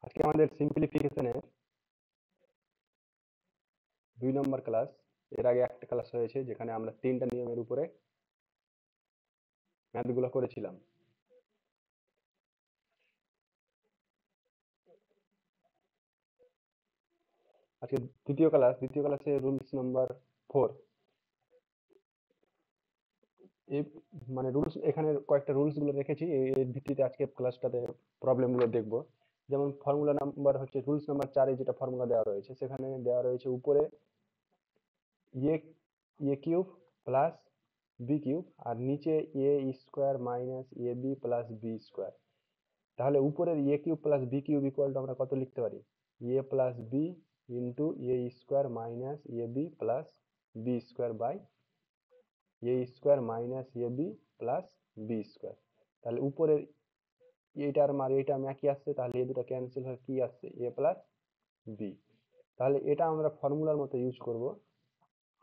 আজকে আমাদের সিম্পলিফিকেশনের 2 নম্বর ক্লাস। এর আগে একটা ক্লাস হয়েছে যেখানে আমরা 3টা নিয়মের উপরে ম্যাথগুলো করেছিলাম। আজকে দ্বিতীয় ক্লাসে রুলস নাম্বার 4। এই মানে রুলস, এখানে কয়েকটা রুলস গুলো রেখেছি, এর ভিত্তিতে আজকে ক্লাসটাতে প্রবলেম গুলো দেখবো। যেমন ফর্মুলা নাম্বার হচ্ছে রুলস নাম্বার 4-এ যেটা ফর্মুলা দেওয়া রয়েছে, সেখানে দেওয়া রয়েছে উপরে A A cube plus B cube আর নিচে A square minus A B plus B square. তাহলে উপরের A cube plus B cube equal to আমরা কত লিখতে পারি? A plus B into A square minus A B plus B square by A square minus A B plus B square. তাহলে উপরের এইটার মার এইটা একই আসছে, তাহলে এই দুটো ক্যান্সেল হয়ে কি আসছে? এ প্লাস বি। তাহলে এটা আমরা ফর্মুলার মতো ইউজ করব।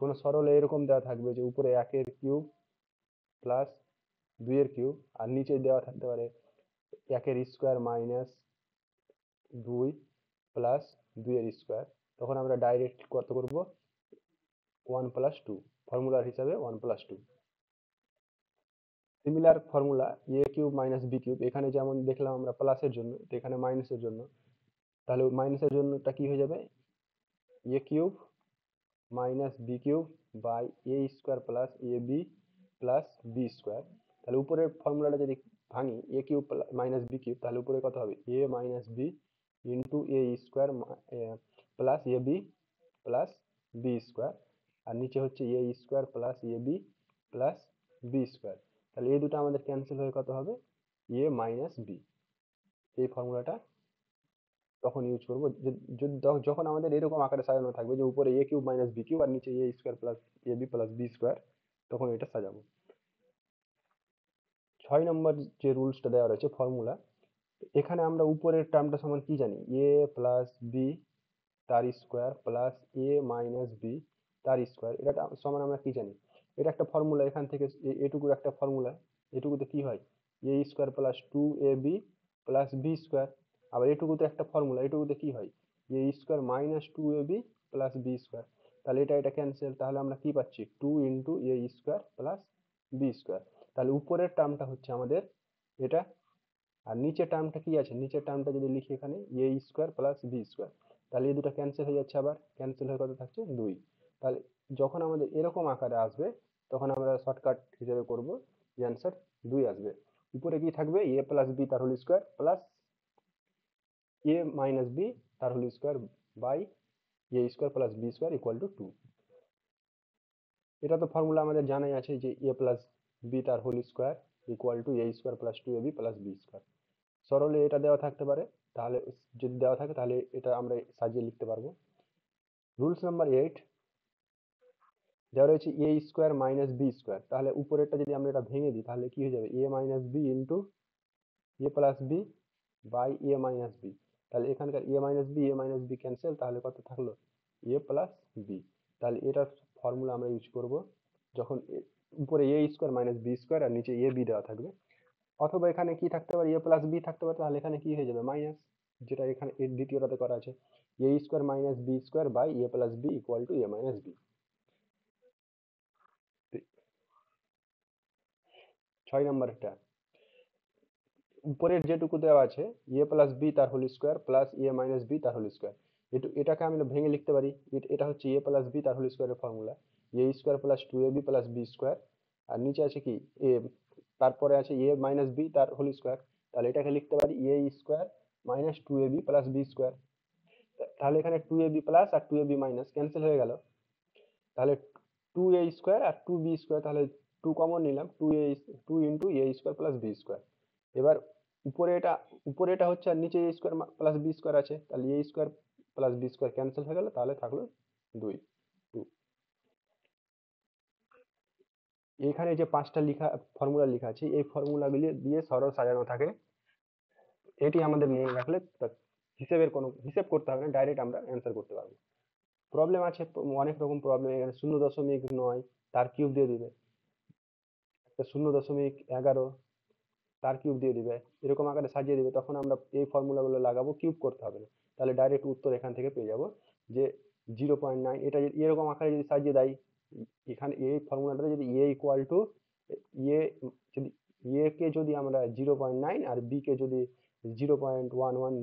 কোনো সরলে এরকম দেওয়া থাকবে যে উপরে 1-এর কিউব প্লাস 2-এর কিউব আর নিচে দেওয়া থাকতে পারে 1-এর স্কোয়ার মাইনাস 2 প্লাস 2-এর স্কোয়ার। তখন আমরা ডাইরেক্ট কত করব? 1+2, ফর্মুলার হিসাবে 1+2। Similar formula A cube minus B cube, এখানে যেমন দেখলাম আমরা প্লাসের জন্য, তো এখানে মাইনাসের জন্য। তাহলে মাইনাসের জন্যটা কি হয়ে যাবে? A cube minus B cube by A square plus A B plus B square. তাহলে উপরের ফর্মুলাটা যদি ভাঙি, A cube minus B cube, তাহলে উপরে কত হবে? A minus B into A square plus A B plus B square আর নিচে হচ্ছে A square plus A B plus B square. তাহলে এই দুটো আমাদের ক্যান্সেল হয়ে কত হবে? A minus B. এই ফর্মুলাটা তখন ইউজ করবো যখন আমাদের এরকম আকারে সাজানো থাকবে যে উপরে এ কিউব মাইনাস বি কিউব আর নিচে A square plus A B plus B square, তখন এটা সাজাবো। 6 নম্বর যে রুলসটা দেওয়া রয়েছে ফর্মুলা, এখানে আমরা উপরের টার্মটা সমান কি জানি? এ প্লাস বি তার square plus A minus B তার স্কোয়ার। এটা সমান আমরা কি জানি? এটা একটা ফর্মুলা, এখান থেকে এটুকুর একটা ফর্মুলা। এটুকুতে কি হয়? A square plus 2ab plus B square. আবার এটুকুতে একটা ফর্মুলা, এটুকুতে কি হয়? A square minus 2ab plus B square. তাহলে এটা এটা ক্যান্সেল, তাহলে আমরা কি পাচ্ছি? 2 into A square plus B square. তাহলে উপরের টার্মটা হচ্ছে আমাদের এটা, আর নিচের টার্মটা কি আছে? নিচের টার্মটা যদি লিখি এখানে এ স্কোয়ার প্লাস বি স্কোয়ার, তাহলে এই দুটো ক্যান্সেল হয়ে যাচ্ছে, আবার ক্যান্সেল হয়ে কত থাকছে? 2। তাহলে যখন আমাদের এরকম আকারে আসবে, তখন আমরা শর্টকাট হিসেবে করব যে অ্যান্সার 2 আসবে। উপরে কি থাকবে? এ প্লাস বি তার whole square plus A minus B তার whole square by A square plus B square equal to 2। এটা তো ফর্মুলা আমাদের জানাই আছে যে এ প্লাস বি তার whole square equal to A square plus 2ab plus B square. সরলে এটা দেওয়া থাকতে পারে, তাহলে যদি দেওয়া থাকে তাহলে এটা আমরা সাজিয়ে লিখতে পারবো। রুলস নাম্বার 8 দেওয়া রয়েছে এ স্কোয়ার মাইনাস বি স্কোয়ার। তাহলে উপরেরটা যদি আমরা এটা ভেঙে দিই, তাহলে কি হয়ে যাবে? A minus B into A plus B by A minus B. তাহলে এখানকার এ মাইনাস বি ক্যান্সেল, তাহলে কত থাকলো? A plus B. তাহলে এটার ফর্মুলা আমরা ইউজ করব যখন উপরে A square minus B square আর নিচে এ বি দেওয়া থাকবে। অথবা এখানে কি থাকতে পারে? এ প্লাস বি থাকতে পারে, তাহলে এখানে কি হয়ে যাবে? মাইনাস, যেটা এখানে এর দ্বিতীয়টাতে করা আছে, A square minus B square by A plus B equal to A minus B. 6 নম্বরটা, উপরের যেটুকু দেওয়া আছে এ প্লাস বি তার whole square plus A minus B তার হোল স্কোয়ার, এটাকে আমি ভেঙে লিখতে পারি। এটা হচ্ছে এ প্লাস বি তার হোল স্কোয়ারের formula, A square plus 2ab plus B square আর নিচে আছে কি এ, তারপরে আছে এ মাইনাস বি তার হোল স্কোয়ার। তাহলে এটাকে লিখতে পারি A square minus 2ab plus B square. তাহলে এখানে 2ab প্লাস আর 2ab মাইনাস ক্যান্সেল হয়ে গেল। তাহলে 2a স্কোয়ার আর 2b স্কোয়ার, তাহলে 2 কমন নিলাম, 2 into A square plus B square. এবার উপরে এটা উপরে এটা হচ্ছে আর নিচে A square plus B square আছে, তাহলে A square plus B square cancel হয়ে গেল, তাহলে থাকলো 2। এখানে যে 5টা ফর্মুলা লেখা আছে, এই ফর্মুলাগুলি দিয়ে সরল সাজানো থাকে। এটি আমাদের মনে রাখলে হিসেব করতে হবে না, ডাইরেক্ট আমরা অ্যান্সার করতে পারবো। প্রবলেম আছে অনেক রকম প্রবলেম, এখানে 0.9 তার কিউব দিয়ে দিবে, একটা 0.11 তার কিউব দিয়ে দিবে, এরকম আকারে সাজিয়ে দিবে, তখন আমরা এই ফর্মুলাগুলো লাগাবো, কিউব করতে হবে না। তাহলে ডাইরেক্ট উত্তর এখান থেকে পেয়ে যাব যে 0.9। এটা এরকম আকারে যদি সাজিয়ে দেয়, এখানে এই ফর্মুলাটা যদি এ ইকুয়াল টু এ, যদি এ কে যদি আমরা 0.9 আর বি কে যদি 0.11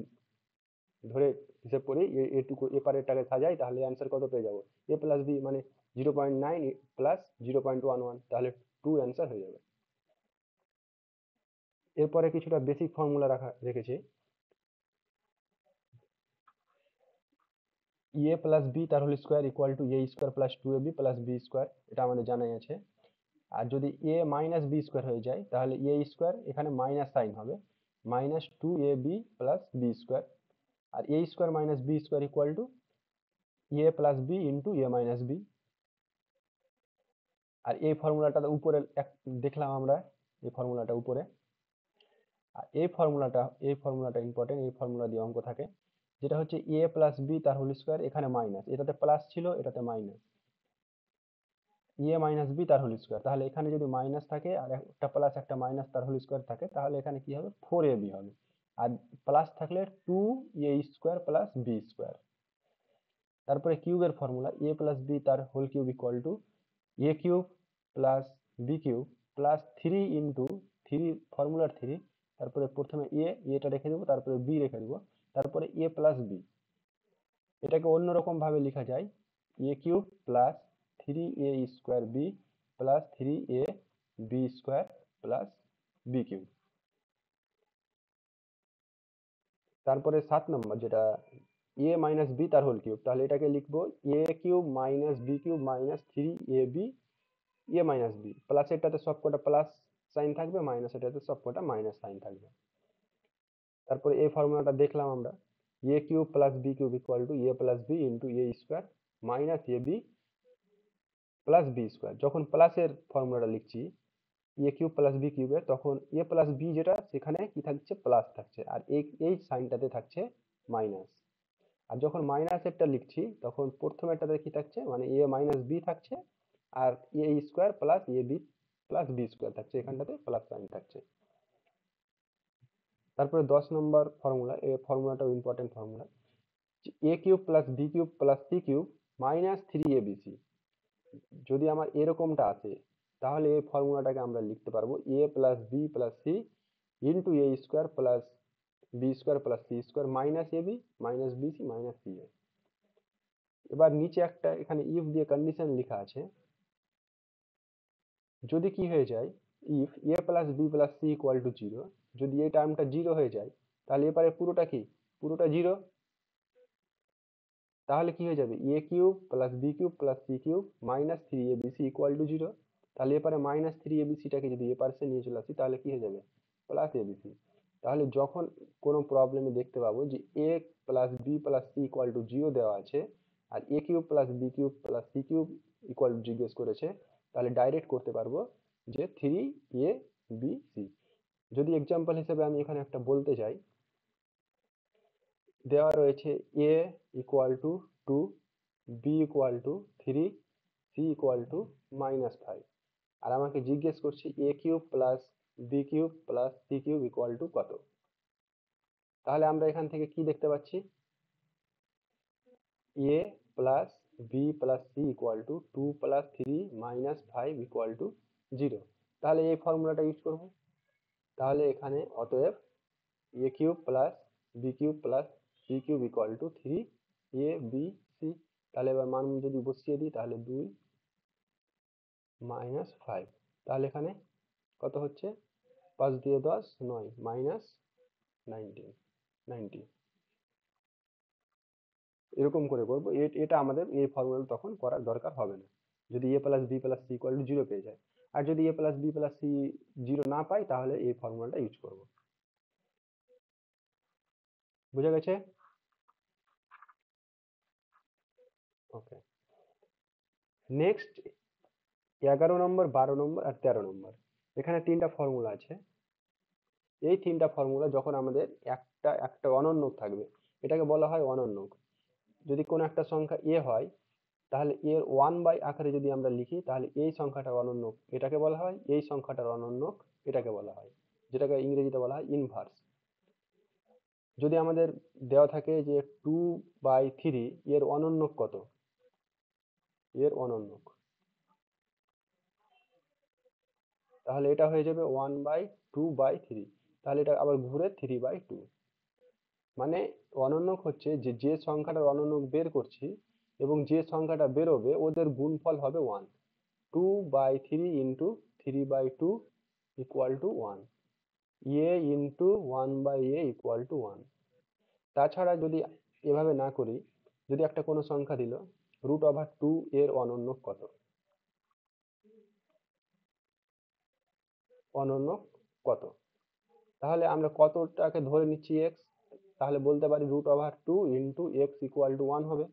ধরে হিসেব করি, এটুকু এপারেরটাকে সাজাই, তাহলে অ্যান্সার কত পেয়ে যাবো? এ প্লাস বি মানে 0.9 প্লাস 0.11, তাহলে 2 অ্যান্সার হয়ে যাবে। এরপরে কিছুটা বেসিক ফর্মুলা রেখেছি। এ প্লাস বি তার whole square equal to A square plus 2ab plus B square, এটা আমাদের জানাই আছে। আর যদি এ মাইনাস বি স্কোয়ার হয়ে যায়, তাহলে এ স্কোয়ার এখানে মাইনাস সাইন হবে, -2ab প্লাস বি স্কোয়ার। আর A square minus B square equal to A plus B into A minus B. আর এই ফর্মুলাটা উপরে দেখলাম আমরা, এই ফর্মুলাটা উপরে। আর এই ফর্মুলাটা ইম্পর্টেন্ট, এই ফর্মুলা দিয়ে অঙ্ক থাকে, যেটা হচ্ছে এ প্লাস বি তার হোল স্কোয়ার, এখানে মাইনাস, এটাতে প্লাস ছিল, এটাতে মাইনাস, এ মাইনাস বি তার হোল স্কোয়ার। তাহলে এখানে যদি মাইনাস থাকে আর একটা প্লাস একটা মাইনাস তার হোল স্কোয়ার থাকে, তাহলে এখানে কি হবে? 4ab হবে। আর প্লাস থাকলে 2a square plus B square. তারপরে কিউবের ফর্মুলা, এ প্লাস বি তার whole cube equal to A cube plus B cube plus 3 into 3 ফর্মুলার 3, তারপরে প্রথমে এটা রেখে দেবো, তারপরে বি রেখে দেবো, তারপরে এ প্লাস বি। এটাকে অন্যরকম ভাবে লেখা যায়, A cube plus 3a square B plus 3a B square plus B cube. তারপরে 7 নম্বর, যেটা এ মাইনাস বি তার হোল কিউব, তাহলে এটাকে লিখবো A cube minus B cube minus 3ab A minus B, plus এটাতে সবকটা প্লাস সাইন থাকবে, মাইনাস এটাতে সবকটা মাইনাস সাইন থাকবে। তারপরে এই ফর্মুলাটা দেখলাম আমরা, A cube plus B cube equal to A plus B into A square minus A B plus B square. যখন প্লাসের ফর্মুলাটা লিখছি এ কিউব প্লাস বি কিউবে, তখন এ প্লাস বি যেটা, সেখানে কি থাকছে? প্লাস থাকছে, আর এই সাইনটাতে থাকছে মাইনাস। আর যখন মাইনাসেরটা লিখছি, তখন প্রথমেরটাতে কি থাকছে? মানে এ মাইনাস বি থাকছে, আর A square plus A B plus B square থাকছে, এখানটাতে প্লাস সাইন থাকছে। তারপরে 10 নম্বর ফর্মুলা, এই ফর্মুলাটাও important formula, A cube plus B cube plus C cube minus 3abc। যদি আমার এরকমটা আছে, তাহলে এই ফর্মুলাটাকে আমরা লিখতে পারবো A plus B plus C into A square plus B square plus C square minus A B minus B C minus C A. এবার নিচে একটা এখানে ইফ দিয়ে কন্ডিশন লেখা আছে, যদি কি হয়ে যায়, if A plus B plus C equal to 0, যদি এই টার্মটা 0 হয়ে যায়, তাহলে এবারে পুরোটা কি? পুরোটা 0। তাহলে কি হয়ে যাবে? A cube plus B cube plus C cube minus 3abc equal to 0। তাহলে এবারে মাইনাস 3abcটাকে যদি এ পাশে নিয়ে চলে আসি, তাহলে কি হয়ে যাবে? Plus abc। তাহলে যখন কোনো প্রবলেমে দেখতে পাবো যে A plus B plus C equal to 0 দেওয়া আছে, আর A cube plus B cube plus C cube equal to জিজ্ঞেস করেছে, তাহলে ডাইরেক্ট করতে পারবো যে 3abc। যদি এক্সাম্পল হিসেবে আমি এখানে একটা বলতে চাই, দেওয়া রয়েছে A equal to 2, B equal to 3, C equal to -5, আর আমাকে জিজ্ঞেস করছে A cube plus B cube plus C cube equal to কত। তাহলে আমরা এখান থেকে কি দেখতে পাচ্ছি? A plus B plus C equal to 2 plus 3 -5 equal to 0। তাহলে এই ফর্মুলাটা ইউজ করব। তাহলে এখানে অতএব A cube plus B cube plus C cube equal two 3abc। তাহলে এবার মান যদি বসিয়ে দিই, তাহলে 2 -5, তাহলে এখানে কত হচ্ছে? 5 দিয়ে 10 9 -19। এরকম করে করবো, এটা আমাদের এই ফর্মুলা তখন করার দরকার হবে না, যদি A plus B plus C equal to 0 পেয়ে যায়। আর যদি A plus B plus C 0 না পাই, তাহলে এই ফর্মুলাটা ইউজ করব। বুঝা গেছে? ওকে, নেক্সট 11 নম্বর, 12 নম্বর আর 13 নম্বর, এখানে তিনটা ফর্মুলা আছে। এই তিনটা ফর্মুলা যখন আমাদের একটা একটা অনন্যক থাকবে, এটাকে বলা হয় অনন্যক। যদি কোনো একটা সংখ্যা এ হয়, তাহলে এর 1 বাই আকারে যদি আমরা লিখি, তাহলে এই সংখ্যাটার অনন্যক এটাকে বলা হয়, এই সংখ্যাটার অনন্যক এটাকে বলা হয়। যেটাকে ইংরেজিতে বলা হয় ইনভার্স। যদি আমাদের দেওয়া থাকে যে 2/3 এর অনন্যক কত, এর অনন্যক, তাহলে এটা হয়ে যাবে 1/2/3। তাহলে এটা আবার ঘুরে 3/2। মানে অনন্যক হচ্ছে যে যে সংখ্যাটার অনন্যক বের করছি এবং যে সংখ্যাটা বেরোবে ওদের গুণফল হবে 1। 2/3 into 3/2 equal to 1, A into 1/a equal to 1। তাছাড়া যদি এভাবে না করি, যদি একটা কোনো সংখ্যা দিল √2 এর অনন্যক কত, অনন্যক কত, তাহলে আমরা কতটাকে ধরে নিচ্ছি এক্স, তাহলে বলতে পারি √2 ইন্টু এক্স ইকুয়াল টু 1 হবে।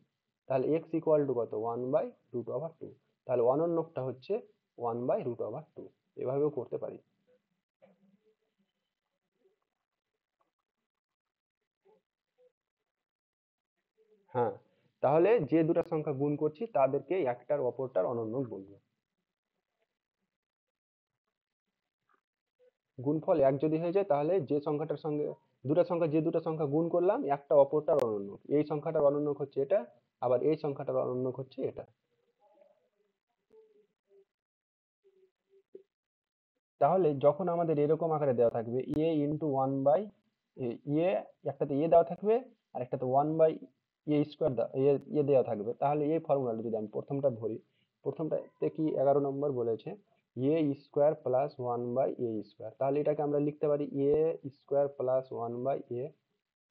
তাহলে এক্স ইকুয়াল টু কত, 1/√2। তাহলে অনন্যকটা হচ্ছে 1/√2। এভাবেও করতে পারি। হ্যাঁ, তাহলে যে দুটো সংখ্যা গুণ করছি তাদেরকে একটার অপরটার অনন্যক বলবো। গুণফল এক যদি হয়ে যায় তাহলে যে সংখ্যাটার সঙ্গে যে দুটো সংখ্যা গুণ করলাম একটা অপরটার অনন্যক, এই সংখ্যাটার অনন্যক হচ্ছে এটা, আবার এই সংখ্যাটার অনন্যক হচ্ছে এটা। তাহলে যখন আমাদের এরকম আকারে দেওয়া থাকবে এ ইন্টু 1 বাই এ, একটাতে এ দেওয়া থাকবে আর একটাতে 1/a² এ দেওয়া থাকবে, তাহলে এই ফর্মুলাটা যদি আমি প্রথমটা ধরি, প্রথমটাতে কি 11 নম্বর বলেছে a² প্লাস 1/a², তাহলে এটাকে আমরা লিখতে পারি a² প্লাস 1/a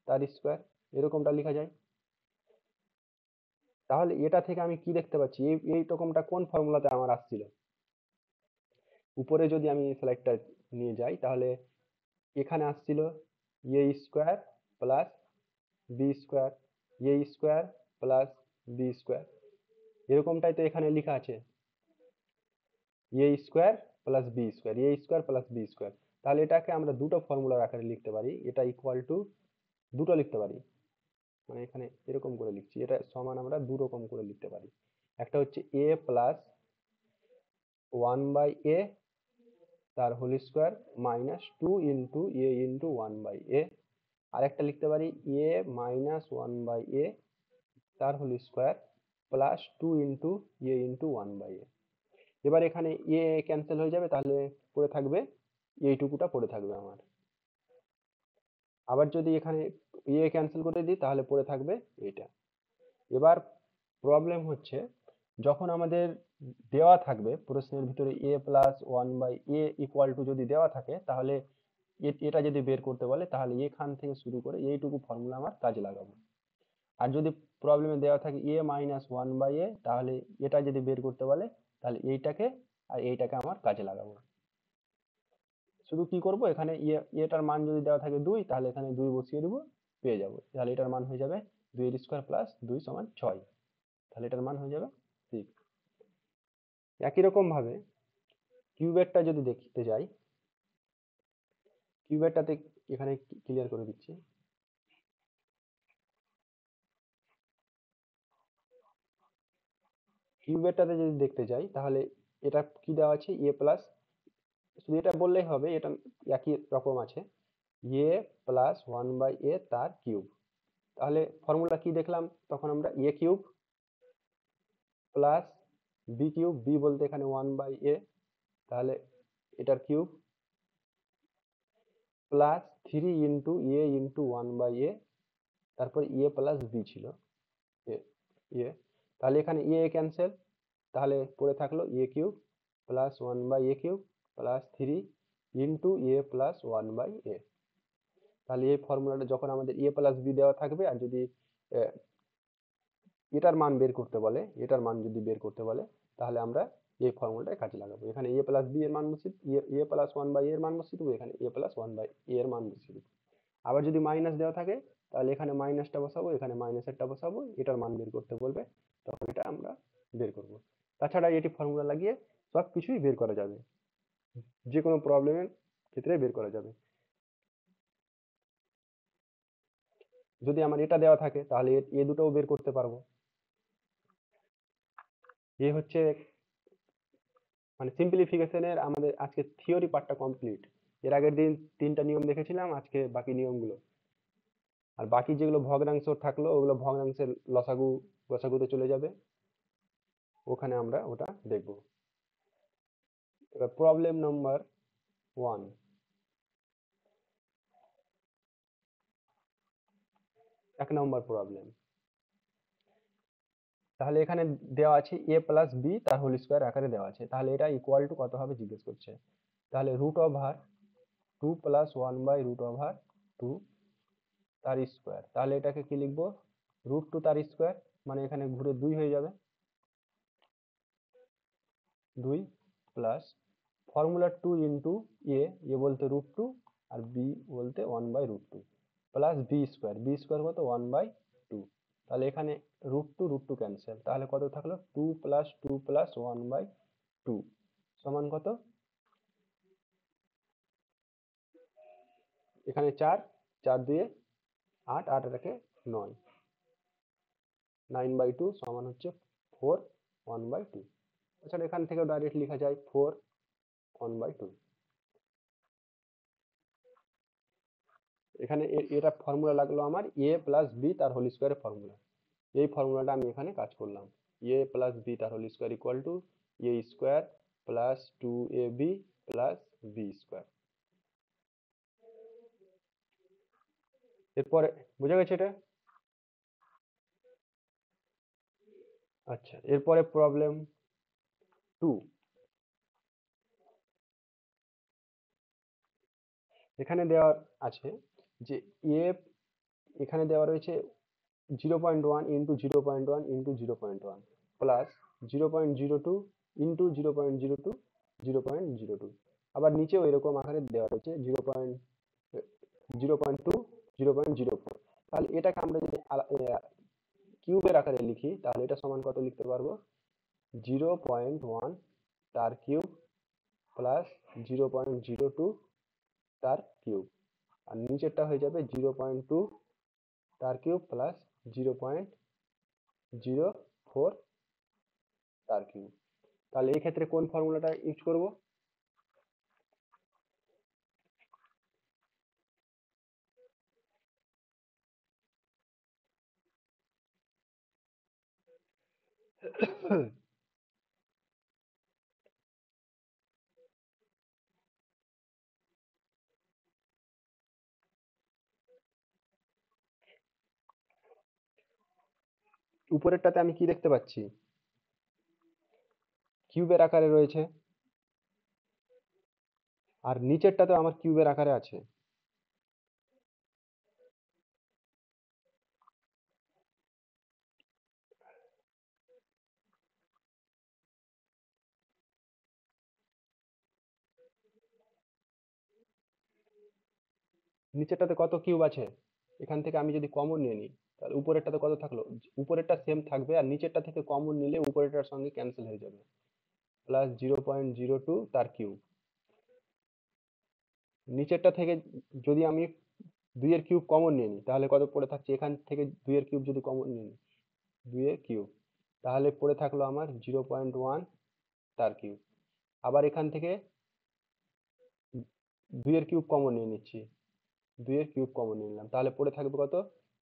তার স্কোয়ার, এরকমটা লেখা যায়। তাহলে এটা থেকে আমি কি দেখতে পাচ্ছি, এই রকমটা কোন ফর্মুলাতে আমার আসছিল, উপরে যদি আমি স্লাইডটা নিয়ে যাই তাহলে এখানে আসছিল a² plus b², a² plus b², এরকমটাই তো এখানে লেখা আছে a² plus b², a² plus b²। তাহলে এটাকে আমরা দুটো ফর্মুলার আকারে লিখতে পারি, এটা ইকুয়াল টু, দুটো লিখতে পারি, মানে এখানে এরকম করে লিখছি, এটা সমান আমরা দু রকম করে লিখতে পারি। একটা হচ্ছে a প্লাস 1/a তার হোল স্কোয়ার মাইনাস 2 ইন্টু এ ইন্টু 1/a, আর একটা লিখতে পারি a মাইনাস 1/a তার হোল স্কোয়ার প্লাস 2 ইন্টু এ ইন্টু 1/a। এবার এখানে এ ক্যান্সেল হয়ে যাবে, তাহলে পড়ে থাকবে এইটুকুটা পড়ে থাকবে আমার। আবার যদি এখানে এ ক্যান্সেল করে দিই তাহলে পড়ে থাকবে এইটা। এবার প্রবলেম হচ্ছে যখন আমাদের দেওয়া থাকবে প্রশ্নের ভিতরে a plus 1/a equal to যদি দেওয়া থাকে, তাহলে এটা যদি বের করতে বলে তাহলে এখান থেকে শুরু করে এইটুকু ফর্মুলা আমার কাজে লাগাবো। আর যদি প্রবলেমে দেওয়া থাকে a মাইনাস 1/a, তাহলে এটা যদি বের করতে বলে তাহলে এইটাকে আর এইটাকে আমার কাজে লাগাবো। শুধু কি করব, এখানে এটার মান যদি দেওয়া থাকে 2, তাহলে এখানে 2 বসিয়ে দেবো, পেয়ে যাবো, তাহলে এটার মান হয়ে যাবে 2 এর স্কোয়ার প্লাস 2 সমান 6, তাহলে এটার মান হয়ে যাবে 6। একই রকম ভাবে কিউবেরটা যদি দেখতে যাই, কিউবেরটাতে এখানে ক্লিয়ার করে দিচ্ছি। কিউবেরটাতে যদি দেখতে যাই তাহলে এটা কি দেওয়া আছে a প্লাস, শুধু এটা বললেই হবে, এটা একই রকম আছে a প্লাস 1/a তার কিউব। তাহলে ফর্মুলা কি দেখলাম তখন আমরা a³ প্লাস b³ b বলতে এখানে 1/a, তাহলে এটার cube plus 3 into a into 1/a, তারপর a প্লাস b ছিল এ, তাহলে এখানে a ক্যান্সেল, তাহলে পড়ে থাকলো a³ plus 1/a³ plus 3 into a plus 1/a। তাহলে এই ফর্মুলাটা যখন আমাদের a প্লাস b দেওয়া থাকবে আর যদি এটার মান বের করতে বলে, এটার মান যদি বের করতে বলে তাহলে আমরা এই ফর্মুলাটাই কাজে লাগাবো। এখানে a প্লাস b এর মান বসিয়ে a প্লাস 1/a এর মান বসিয়ে দেবো, এখানে a প্লাস 1/a এর মান বসিয়ে দেবো। আবার যদি মাইনাস দেওয়া থাকে তাহলে এখানে মাইনাসটা বসাবো, এখানে মাইনাসেরটা বসাবো, এটার মান বের করতে বলবে তখন এটা আমরা বের করব। তাছাড়া এটি ফর্মুলা লাগিয়ে সব কিছুই বের করা যাবে, যে কোনো প্রবলেমের ক্ষেত্রে বের করা যাবে। যদি আমার এটা দেওয়া থাকে তাহলে এ দুটোও বের করতে পারবো। এ হচ্ছে মানে সিম্পলিফিকেশনের আমাদের আজকে থিওরি পার্টটা কমপ্লিট। এর আগের দিন 3টা নিয়ম দেখেছিলাম, আজকে বাকি নিয়মগুলো। আর বাকি যেগুলো ভগ্নাংশ থাকলো ওগুলো ভগ্নাংশের লসাগু গসাগুতে চলে যাবে, ওখানে আমরা ওটা দেখব। এবার প্রবলেম নাম্বার 1, 1 নম্বর প্রবলেম। তাহলে এখানে দেওয়া আছে a প্লাস বি তার হোল স্কোয়ার আকারে দেওয়া আছে, তাহলে এটা ইকুয়াল টু কত হবে জিজ্ঞেস করছে। তাহলে রুট ওভার 2 + 1/√2 তার স্কোয়ার, তাহলে এটাকে কি লিখবো, √2 তার স্কোয়ার, মানে এখানে ঘুরে 2 হয়ে যাবে, 2 প্লাস ফর্মুলা 2 ইন্টু এ বলতে √2 আর বি বলতে 1/√2 প্লাস বি স্কোয়ার কত 1/2। তাহলে এখানে √2 ক্যান্সেল, তাহলে কত থাকলো 2 + 2 + 1/2 সমান কত, এখানে 4, 4 দিয়ে 8, 8 এটাকে 9, 9/2 সমান হচ্ছে 4 1/2। এছাড়া এখান থেকে ডাইরেক্ট লেখা যায় 4 1/2। এখানে এটা ফর্মুলা লাগলো আমার a প্লাস বি তার হোল স্কোয়ারের ফর্মুলা, এই ফর্মুলাটা আমি এখানে কাজ করলাম। a প্লাস বি তার whole square equal to a square plus 2ab plus B square. এরপরে বোঝা গেছে এটা? আচ্ছা, এরপরে প্রবলেম 2। এখানে দেওয়া আছে যে a, এখানে দেওয়া রয়েছে 0.1 ইন্টু 0.1 ইন্টু 0.1 প্লাস 0.02 ইন্টু 0.02 0.02, আবার নিচেও এরকম আকারে দেওয়া রয়েছে 0.2 0.04। তাহলে এটাকে আমরা যদি কিউবের আকারে লিখি তাহলে এটা সমান কত লিখতে পারবো, 0.1 তার কিউব প্লাস 0.02 তার কিউব, আর নিচেরটা হয়ে যাবে 0.2 তার কিউব প্লাস 0.04 তার কিউব। তাহলে এই ক্ষেত্রে কোন ফর্মুলাটা ইউজ করব, উপরেরটাতে আমি কি দেখতে পাচ্ছি, কিউবের আকারে রয়েছে, আর নিচেরটাতে আমার কিউবের আকারে আছে। নিচেরটাতে কত কিউব আছে, এখান থেকে আমি যদি কমন নিয়ে নিই তাহলে উপরেরটাতে কত থাকলো, উপরেরটা সেম থাকবে আর নিচেরটা থেকে কমন নিলে উপরেরটার সঙ্গে ক্যান্সেল হয়ে যাবে, প্লাস 0.02 তার কিউব। নিচেরটা থেকে যদি আমি 2 এর কিউব কমন নিয়ে নিই তাহলে কত পড়ে থাকছে, এখান থেকে 2 এর কিউব যদি কমন নিয়ে নিই 2 এর কিউব, তাহলে পড়ে থাকলো আমার 0.1 তার কিউব। আবার এখান থেকে 2 এর কিউব কমন নিয়ে নিচ্ছি, 2 এর কিউব কমন নিয়ে নিলাম, তাহলে পড়ে থাকবে কত,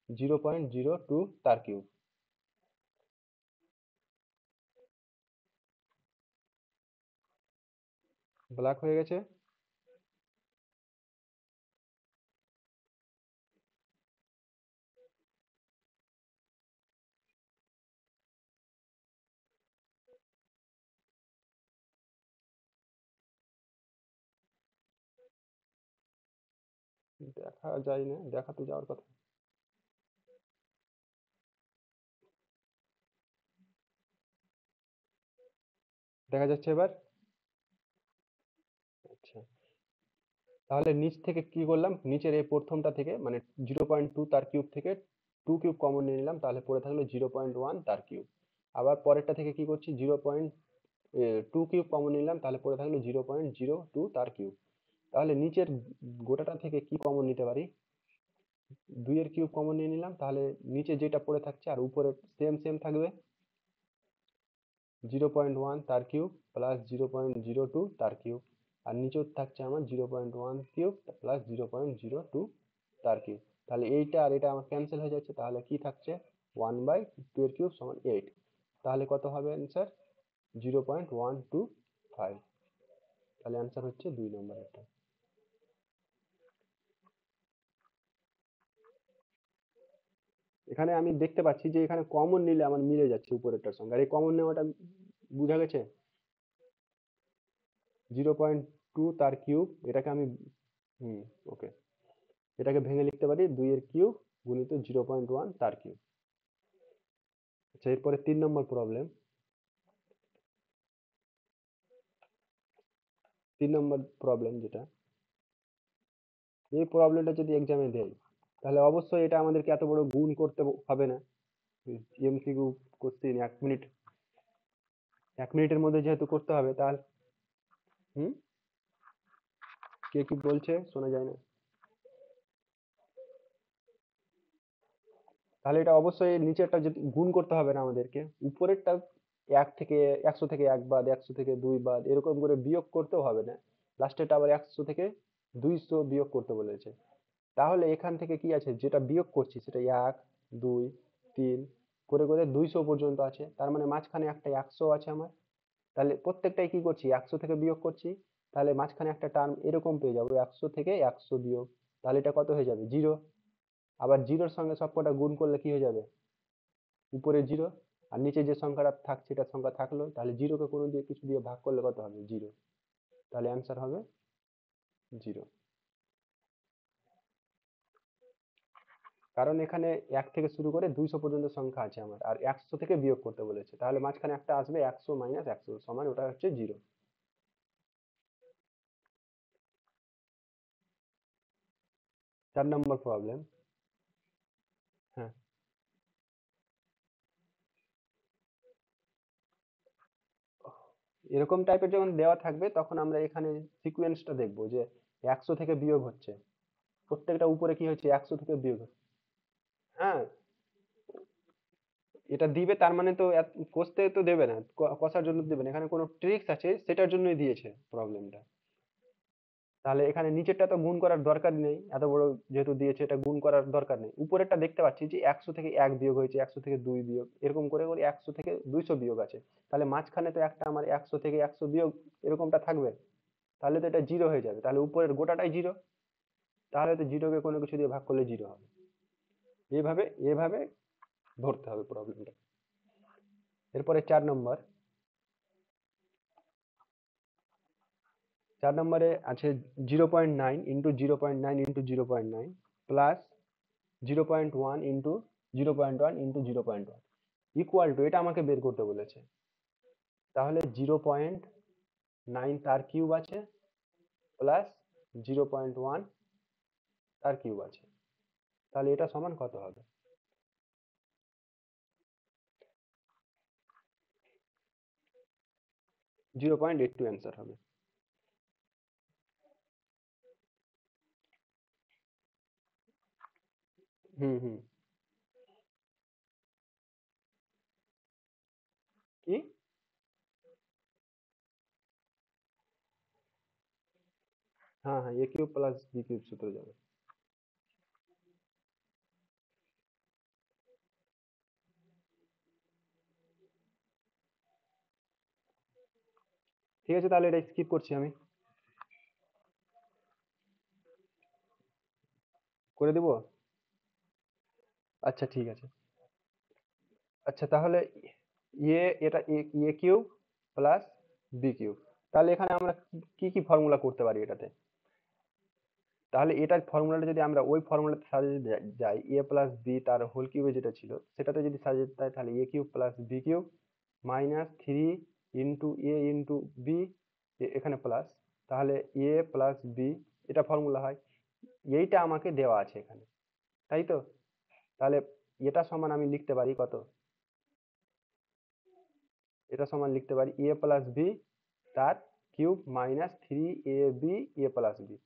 0.02 তার কিউব। ব্ল্যাক হয়ে গেছে। দেখা যায় না, দেখা তো যাওয়ার কথা। দেখা যাচ্ছে এবার? আচ্ছা, তাহলে নিচ থেকে কি করলাম, নিচের এই প্রথমটা থেকে মানে 0.2 তার কিউব থেকে 2 কিউব কমন নিয়ে নিলাম, তাহলে পড়ে থাকলো 0.1 তার কিউব। আবার পরেরটা থেকে কি করছি, 0.2 কিউব কমন নিলাম, তাহলে পড়ে থাকলো 0.02 তার কিউব। তাহলে নিচের গোটাটা থেকে কি কমন নিতে পারি, 2 এর কিউব কমন নিয়ে নিলাম, তাহলে নিচে যেটা পড়ে থাকছে আর উপরে সেম সেম থাকবে, 0.1 তার কিউব প্লাস 0.02 তার কিউব। আর নিচেও থাকছে আমার 0.1 কিউব প্লাস 0.02 তার কিউব। তাহলে এইটা আর এটা আমার ক্যান্সেল হয়ে যাচ্ছে, তাহলে কি থাকছে 1/2 এর কিউব সমান 8। তাহলে কত হবে অ্যান্সার? 0.125। তাহলে অ্যান্সার হচ্ছে 2 নম্বর এটা। এখানে আমি দেখতে পাচ্ছি যে এখানে কমন নিলে আমার মিলে যাচ্ছে উপরেরটার সঙ্গে, আর এই কমন নেওয়াটা বোঝা গেছে। 0.2 তার কিউব, এটাকে আমি হুম ওকে, এটাকে ভেঙে লিখতে পারি 2 এর কিউব গুণিত 0.1 তার কিউব। আচ্ছা, এরপরে 3 নম্বর প্রবলেম। 3 নম্বর প্রবলেম যেটা, এই প্রবলেমটা যদি এক্সামে দেয় তাহলে অবশ্যই এটা আমাদেরকে এত বড় গুণ করতে হবে না। এমসিকিউ কোশ্চেন 1 মিনিটের মধ্যে যেহেতু করতে হবে, তাহলে হুম, কে কি বলছে শোনা যায় না। তাহলে এটা অবশ্যই নিচেরটা যদি গুণ করতে হবে না আমাদেরকে, উপরেরটা 100 থেকে 1 বাদ, 100 থেকে 2 বাদ, এরকম করে বিয়োগ করতেও হবে না। লাস্টেরটা আবার 100 থেকে 200 বিয়োগ করতে বলেছে। তাহলে এখান থেকে কি আছে, যেটা বিয়োগ করছি সেটা 1 2 3 করে করে 200 পর্যন্ত আছে, তার মানে মাঝখানে একটা 100 আছে আমার। তাহলে প্রত্যেকটাই কি করছি, 100 থেকে বিয়োগ করছি। তাহলে মাঝখানে একটা টার্ম এরকম পেয়ে যাবো, 100 থেকে 100 বিয়োগ। তাহলে এটা কত হয়ে যাবে, 0। আবার জিরোর সঙ্গে সবকটা গুণ করলে কি হয়ে যাবে, উপরে 0, আর নিচে যে সংখ্যাটা থাকছে এটা সংখ্যা থাকলো, তাহলে জিরোকে কোনো দিয়ে কিছু দিয়ে ভাগ করলে কত হবে, 0। তাহলে অ্যান্সার হবে 0। কারণ এখানে 1 থেকে শুরু করে 200 পর্যন্ত সংখ্যা আছে আমার, আর 100 থেকে বিয়োগ করতে বলেছে, তাহলে মাঝখানে একটা আসবে 100 - 100 সমান, ওটা হচ্ছে 0। 4 নম্বর প্রবলেম। হ্যাঁ, এরকম টাইপের যখন দেওয়া থাকবে তখন আমরা এখানে সিকোয়েন্সটা দেখবো যে 100 থেকে বিয়োগ হচ্ছে, প্রত্যেকটা উপরে কি হচ্ছে 100 থেকে বিয়োগ হচ্ছে। হ্যাঁ, এটা দিবে তার মানে তো কষতে তো দেবে না, কষার জন্য দেবে না, এখানে কোনো ট্রিক্স আছে সেটার জন্যই দিয়েছে প্রবলেমটা। তাহলে এখানে নিচেরটা তো গুণ করার দরকার নেই, এত বড় যেহেতু দিয়েছে এটা গুণ করার দরকার নেই। উপরেরটা দেখতে পাচ্ছি যে 100 থেকে 1 বিয়োগ হয়েছে, 100 থেকে 2 বিয়োগ, এরকম করে করে 100 থেকে 200 বিয়োগ আছে। তাহলে মাঝখানে তো একটা আমার 100 থেকে 100 বিয়োগ এরকমটা থাকবে, তাহলে তো এটা 0 হয়ে যাবে, তাহলে উপরের গোটাটাই 0। তাহলে তো জিরোকে কোনো কিছু দিয়ে ভাগ করলে 0 হবে। এইভাবে এভাবে ধরতে হবে প্রবলেমটা। এরপরে 4 নম্বর। 4 নম্বরে আছে 0.9 × 0.9 × 0.9 প্লাস 0.1 × 0.1 × 0.1 ইকুয়াল টু, এটা আমাকে বের করতে বলেছে। তাহলে 0.9 তার কিউব আছে প্লাস 0.1 তার কিউব আছে, তাহলে এটা সমান কত হবে? 0.82 অ্যান্সার হবে। হুম হুম। কি? হ্যাঁ হ্যাঁ, এ কিউব প্লাস বি কিউব সূত্রে যাবে। ঠিক আছে, তাহলে এটা স্কিপ করছি আমি, করে দিব। আচ্ছা ঠিক আছে। আচ্ছা তাহলে এটা এ কিউব প্লাস বি কিউব, তাহলে এখানে আমরা কি কি ফর্মুলা করতে পারি এটাতে? তাহলে এটার ফর্মুলাটা যদি আমরা ওই ফর্মুলাতে সাজিয়ে যাই, এ প্লাস বি তার হোল কিউবে যেটা ছিল সেটাতে যদি সাজিয়ে দেয়, তাহলে A cube plus B cube -3 × a × B, এখানে প্লাস, তাহলে এ প্লাস বি, এটা ফর্মুলা হয়। এইটা আমাকে দেওয়া আছে এখানে, তাই তো? তাহলে এটা সমান আমি লিখতে পারি কত, এটা সমান লিখতে পারি এ প্লাস বি তার কিউব -3ab এ প্লাস বি,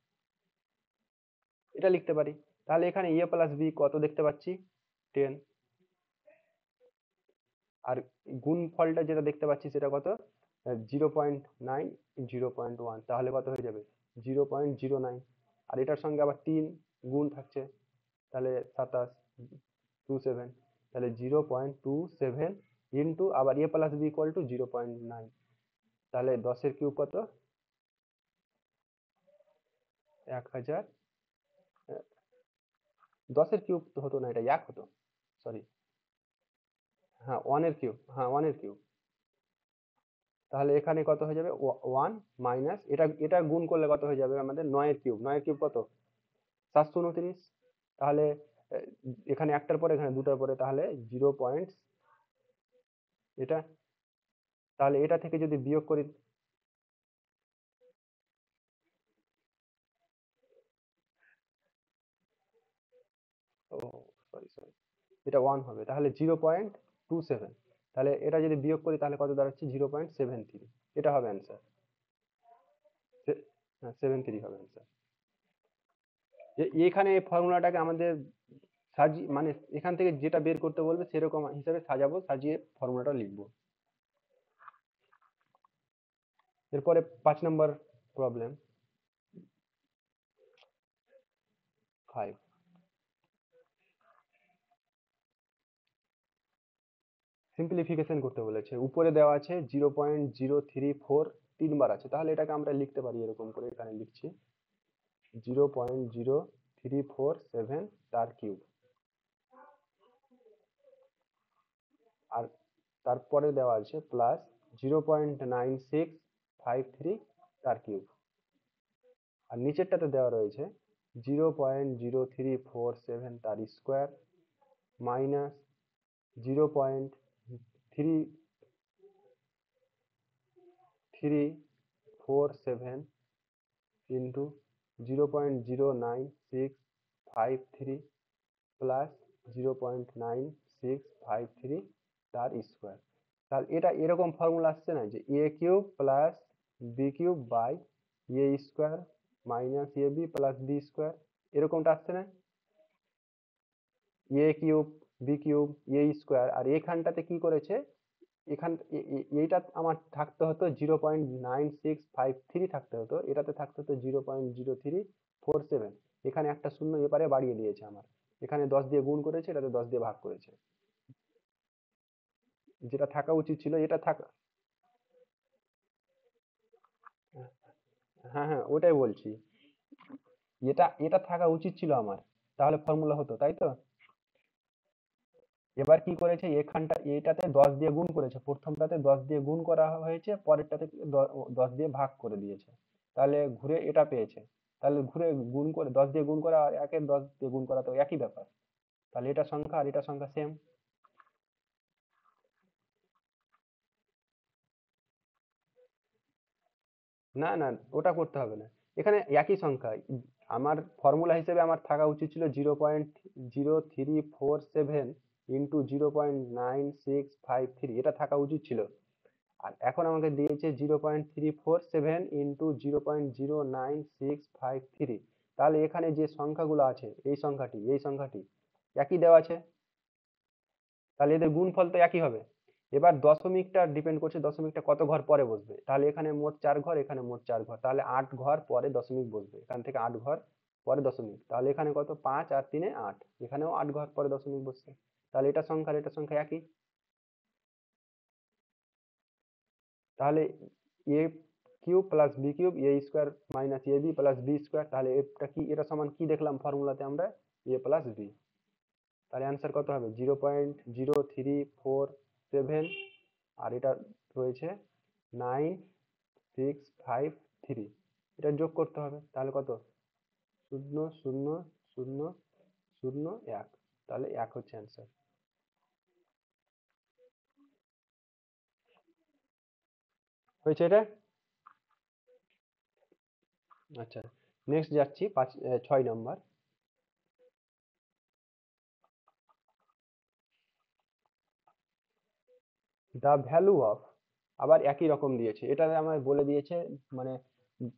এটা লিখতে পারি। তাহলে এখানে এ প্লাস বি কত দেখতে পাচ্ছি, 10। আর গুণ ফলটা যেটা দেখতে পাচ্ছি সেটা কত, 0.9 0.1, তাহলে কত হয়ে যাবে 0.09। আর এটার সঙ্গে আবার 3 গুণ থাকছে, তাহলে 27 তাহলে 0.27 ইন্টু আবার a plus B equal to 0.9, তাহলে 10 এর কিউব কত 1000। 10 এর কিউব তো হতো না, এটা 1 হতো, সরি। হ্যাঁ 1 এর কিউব, হ্যাঁ 1 এর কিউব। তাহলে এখানে কত হয়ে যাবে 1 মাইনাস এটা এটা গুণ করলে কত হয়ে যাবে আমাদের 9 এর কিউব। 9 এর কিউব কত 729। তাহলে আহ, এখানে একটার পরে এখানে দুটার পরে, তাহলে 0. এটা, তাহলে এটা থেকে যদি বিয়োগ করি, ও সরি সরি, এটা 1 হবে, তাহলে 0.27। তাহলে এটা যদি বিয়োগ করি তাহলে কত দাঁড়াচ্ছে 0.73, এটা হবে অ্যান্সার। হ্যাঁ 73 হবে অ্যান্সার। এখানে এই ফর্মুলাটাকে আমাদের মানে এখান থেকে যেটা বের করতে বলবে সেরকম হিসাবে সাজাবো, সাজিয়ে ফর্মুলাটা লিখবো। এরপরে 5 নম্বর প্রবলেম 5। সিম্পলিফিকেশন করতে বলেছে, উপরে দেওয়া আছে 0.034 তিনবার আছে, তাহলে এটাকে আমরা লিখতে পারি এরকম করে, এখানে লিখছি 0.0347 তার কিউব। আর তারপরে দেওয়া আছে প্লাস 0.9653 তার কিউব। আর নিচেরটাতে দেওয়া রয়েছে 0.0347 তার স্কোয়ার মাইনাস 0.3347 ইন্টু 0.09653 প্লাস 0.9653 তার স্কোয়ার। তাহলে এটা এরকম ফর্মুলা আসছে না, যে A cube plus B cube by A square minus A B plus B square, এরকমটা আসছে না, A cube B cube A square. আর এখানটাতে কি করেছে, এখান এইটা আমার থাকতে হতো 0.9653 থাকতে হতো, এটাতে থাকতে হতো 0.0347। এখানে একটা শূন্য এপারে বাড়িয়ে দিয়েছে আমার, এখানে 10 দিয়ে গুণ করেছে, এটাতে 10 দিয়ে ভাগ করেছে, যেটা থাকা উচিত ছিল এটা থাকা। হ্যাঁ হ্যাঁ ওটাই বলছি, এটা এটা থাকা উচিত ছিল আমার, তাহলে ফর্মুলা হতো, তাই তো। এবার কি করেছে, এখানটা এটাতে 10 দিয়ে গুণ করেছে, প্রথমটাতে 10 দিয়ে গুণ করা হয়েছে, পরেরটাতে 10 দিয়ে ভাগ করে দিয়েছে, তাহলে ঘুরে এটা পেয়েছে। তাহলে ঘুরে গুণ করে 10 দিয়ে গুণ করা আর একের 10 দিয়ে গুণ করা তো একই ব্যাপার, তাহলে এটা সংখ্যা আর এটা সংখ্যা সেম। না না ওটা করতে হবে না, এখানে একই সংখ্যা। আমার ফর্মুলা হিসেবে আমার থাকা উচিত ছিল 0.0347 ইন্টু 0.9653, এটা থাকা উচিত ছিল। আর এখন আমাকে দিয়েছে 0.347 ইন্টু 0.09653, তাহলে এখানে যে সংখ্যাগুলো আছে এই সংখ্যাটি এই সংখ্যাটি একই দেওয়া আছে, তাহলে এদের গুণফল তো একই হবে। এবার দশমিকটা ডিপেন্ড করছে দশমিকটা কত ঘর পরে বসবে, তাহলে এখানে মোট 4 ঘর, এখানে মোট 4 ঘর, তাহলে 8 ঘর পরে দশমিক বসবে, এখান থেকে 8 ঘর পরে দশমিক, তাহলে এখানে কত 5 আর 3 8, এখানেও 8 ঘর পরে দশমিক বসছে, তাহলে এটা সংখ্যা আর এটা সংখ্যা একই। তাহলে A cube plus B cube A square minus A B plus B square, তাহলে এটা কি, এটা সমান কি দেখলাম ফর্মুলাতে আমরা এ প্লাস বি, তাহলে অ্যান্সার কত হবে 0.0347, আর এটা রয়েছে 9653, এটা যোগ করতে হবে, তাহলে কত 0.0001, তাহলে 1 হচ্ছে অ্যান্সার। হয়েছে এটা। আচ্ছা নেক্সট যাচ্ছি 6 নম্বর। দ্য ভ্যালু অফ, আবার একই রকম দিয়েছে, এটাতে আমায় বলে দিয়েছে, মানে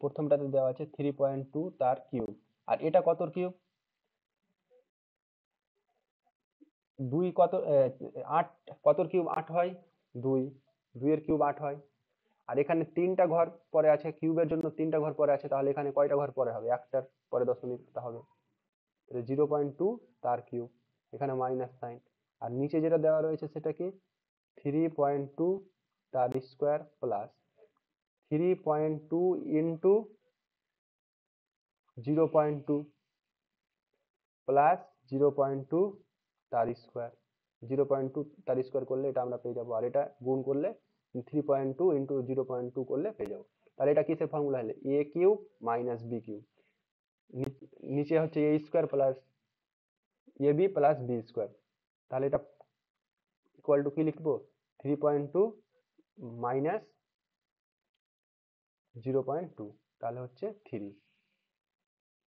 প্রথমটাতে দেওয়া আছে 3.2 তার কিউব, আর এটা কতর কিউব, 2 কত 8 কতর কিউব 8 হয়, 2 2 এর কিউব 8 হয়। আর এখানে 3টা ঘর পরে আছে, কিউবের জন্য 3টা ঘর পরে আছে, তাহলে এখানে কয়টা ঘর পরে হবে? একটার পরে দশমিক হবে, 0.2 তার কিউব, এখানে মাইনাস সাইন। আর নিচে যেটা দেওয়া রয়েছে সেটা কি? 3.2 তার স্কোয়ার প্লাস 3.2 ইন্টু 0.2 প্লাস 0.2 তার স্কোয়ার। 0.2 তার স্কোয়ার করলে এটা আমরা পেয়ে যাবো, আর এটা গুণ করলে 3.2 ইন্টু 0.2 করলে পেয়ে যাবো। তাহলে এটা কিসের ফর্মুলা হলে? এ কিউব মাইনাস বি কিউব, নিচে হচ্ছে A square plus A B plus B square. তাহলে এটা ইকুয়াল টু কি লিখবো? 3.2 মাইনাস 0.2, তাহলে হচ্ছে 3।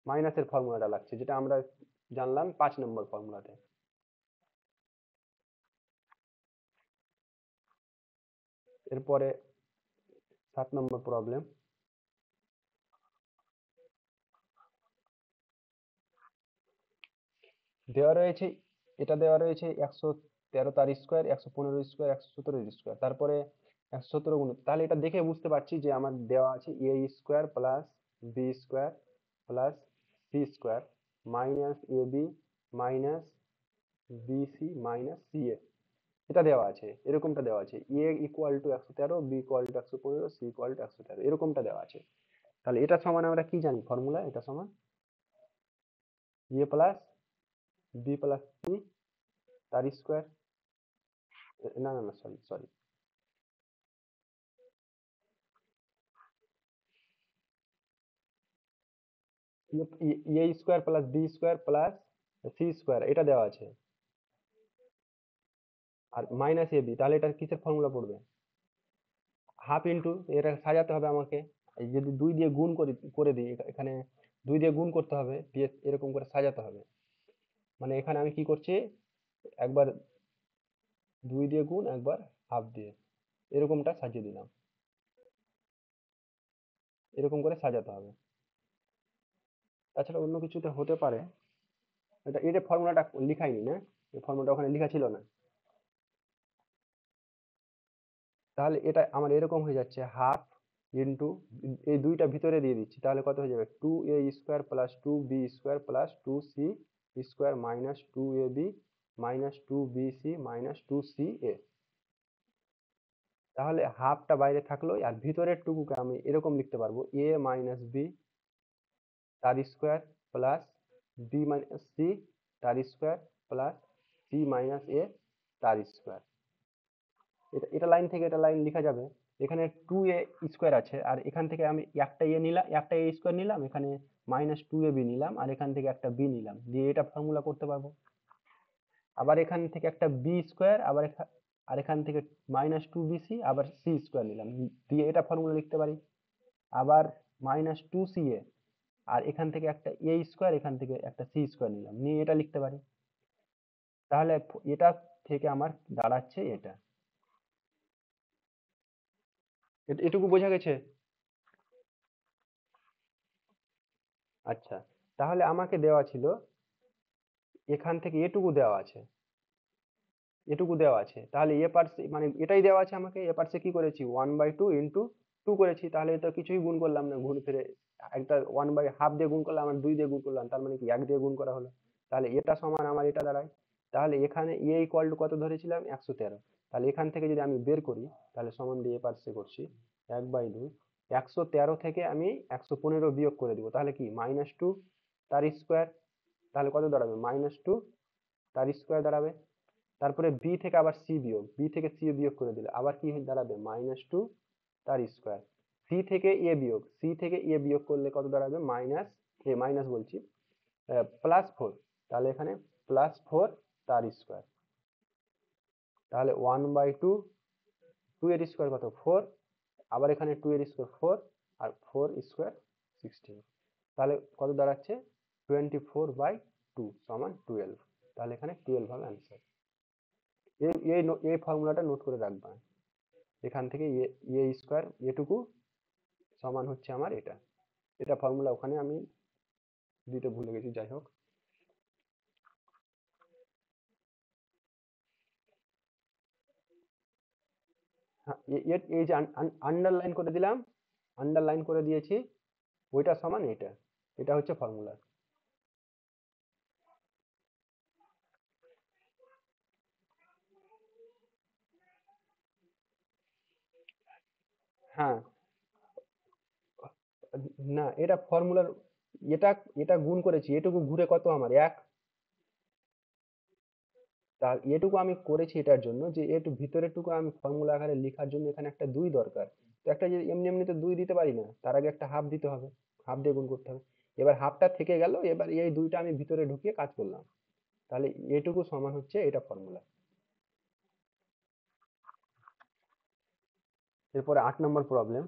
মাইনাসের ফর্মুলাটা লাগছে, যেটা আমরা জানলাম 5 নম্বর ফর্মুলাতে। এরপরে 7 নম্বর প্রবলেম। দেওয়া রয়েছে, এটা দেওয়া রয়েছে 113 তার স্কোয়ার, 115 স্কোয়ার, 117 স্কোয়ার, তারপরে 117 গুণ। তাহলে এটা দেখে বুঝতে পারছি যে আমার দেওয়া আছে A square plus B square plus C square minus A B minus B C minus C A, এটা দেওয়া আছে, এরকমটা দেওয়া আছে। A equal to 113, B equal to 115, C equal to 113, এরকমটা দেওয়া আছে। তাহলে এটা সমান আমরা কি জানি ফর্মুলা? এটা সমান A plus B plus C তার স্কোয়ার, না না না, sorry sorry, A square plus B square plus C square, এটা দেওয়া আছে, আর মাইনাস এ বি। তাহলে এটা কিসের ফর্মুলা পড়বে? হাফ ইন্টু, এটা সাজাতে হবে আমাকে। এই যদি 2 দিয়ে গুণ করে দিই, এখানে 2 দিয়ে গুণ করতে হবে, দিয়ে এরকম করে সাজাতে হবে। মানে এখানে আমি কি করছি, একবার 2 দিয়ে গুণ, একবার হাফ দিয়ে, এরকমটা সাজিয়ে দিলাম, এরকম করে সাজাতে হবে। তাছাড়া অন্য কিছুতে হতে পারে। এটা ফর্মুলাটা লিখাইনি না, এই ফর্মুলাটা ওখানে লেখা ছিল না। তাহলে এটা আমার এরকম হয়ে যাচ্ছে, হাফ ইন্টু, এই দুইটা ভিতরে দিয়ে দিচ্ছি, তাহলে কত হয়ে যাবে? 2a square plus 2b square plus 2c square minus 2ab minus 2bc minus 2ca। তাহলে হাফটা বাইরে থাকলো, আর ভিতরের টুকুকে আমি এরকম লিখতে পারবো, a মাইনাস বি তার square plus B minus C তার square plus C minus A তার স্কোয়ার। এটা এটা লাইন থেকে এটা লাইন লেখা যাবে। এখানে 2a স্কোয়ার আছে, আর এখান থেকে আমি একটা এ নিলাম, একটা এ স্কোয়ার নিলাম, এখানে মাইনাস 2ab নিলাম, আর এখান থেকে একটা বি নিলাম, দিয়ে এটা ফর্মুলা করতে পারবো। আবার এখান থেকে একটা বি স্কোয়ার, আবার আর এখান থেকে মাইনাস 2bc, আবার সি স্কোয়ার নিলাম, দিয়ে এটা ফর্মুলা লিখতে পারি। আবার মাইনাস 2ca, আর এখান থেকে একটা এ স্কোয়ার, এখান থেকে একটা সি স্কোয়ার নিলাম, নিয়ে এটা লিখতে পারি। তাহলে এটা থেকে আমার দাঁড়াচ্ছে এটা। এটুকু বোঝা গেছে? আচ্ছা, তাহলে আমাকে দেওয়া ছিল, এখান থেকে এটুকু দেওয়া আছে, এটুকু দেওয়া আছে, তাহলে এ পার্সে মানে এটাই দেওয়া আছে আমাকে। এ পার্সে কি করেছি? 1/2 ইন্টু 2 করেছি, তাহলে তো কিছুই গুণ করলাম না, ঘুরে ফিরে একটা 1/2 দিয়ে গুণ করলাম, আর 2 দিয়ে গুণ করলাম, তার মানে কি 1 দিয়ে গুণ করা হলো। তাহলে এটা সমান আমার এটা দাঁড়ায়। তাহলে এখানে এ ইকুয়াল টু কত ধরেছিলাম? 113। তাহলে এখান থেকে যদি আমি বের করি, তাহলে সমান দিয়ে এ পার্সে করছি 1/2, 113 থেকে আমি 115 বিয়োগ করে দিব, তাহলে কি -2 তার স্কোয়ার। তাহলে কত দাঁড়াবে? -2 তার স্কোয়ার দাঁড়াবে। তারপরে বি থেকে আবার সি বিয়োগ, বি থেকে সি বিয়োগ করে দিলে আবার কি দাঁড়াবে? -2 তার স্কোয়ার। সি থেকে এ বিয়োগ, সি থেকে এ বিয়োগ করলে কত দাঁড়াবে? মাইনাস বলছি, +4। তাহলে এখানে +4 তার স্কোয়ার। তাহলে 1/2, 2 এর স্কোয়ার কত? 4, আবার এখানে 2 এর স্কোয়ার 4, আর 4 স্কোয়ার 16। তাহলে কত দাঁড়াচ্ছে? 24/2 সমান 12। তাহলে এখানে 12 হবে অ্যান্সার। এই ফর্মুলাটা নোট করে রাখবা। এখান থেকে এ স্কোয়ার এটুকু সমান হচ্ছে আমার এটা। এটা ফর্মুলা ওখানে আমি দিতে ভুলে গেছি, যাই হোক। হ্যাঁ, এই যে আন্ডারলাইন করে দিলাম, আন্ডারলাইন করে দিয়েছি, ওইটা সমান এটা, এটা হচ্ছে ফর্মুলা। হ্যাঁ, না এটা ফর্মুলার, এটা এটা গুণ করেছি, এটুকু ঘুরে কত আমার এক, তার এটুকু আমি করেছি এটার জন্য যে একটু ভিতরেরটুকু আমি ফর্মুলা আকারে লেখার জন্য এখানে একটা দুই দরকার। তো একটা যে এমনি এমনি তো দুই দিতে পারি না, তার আগে একটা হাফ দিতে হবে, হাফ দিয়ে গুণ করতে হবে। এবার হাফটা থেকে গেল, এবার এই দুইটা আমি ভিতরে ঢুকিয়ে কাজ করলাম, তাহলে এটুকু সমান হচ্ছে এটা ফর্মুলা। এরপরে 8 নম্বর প্রবলেম,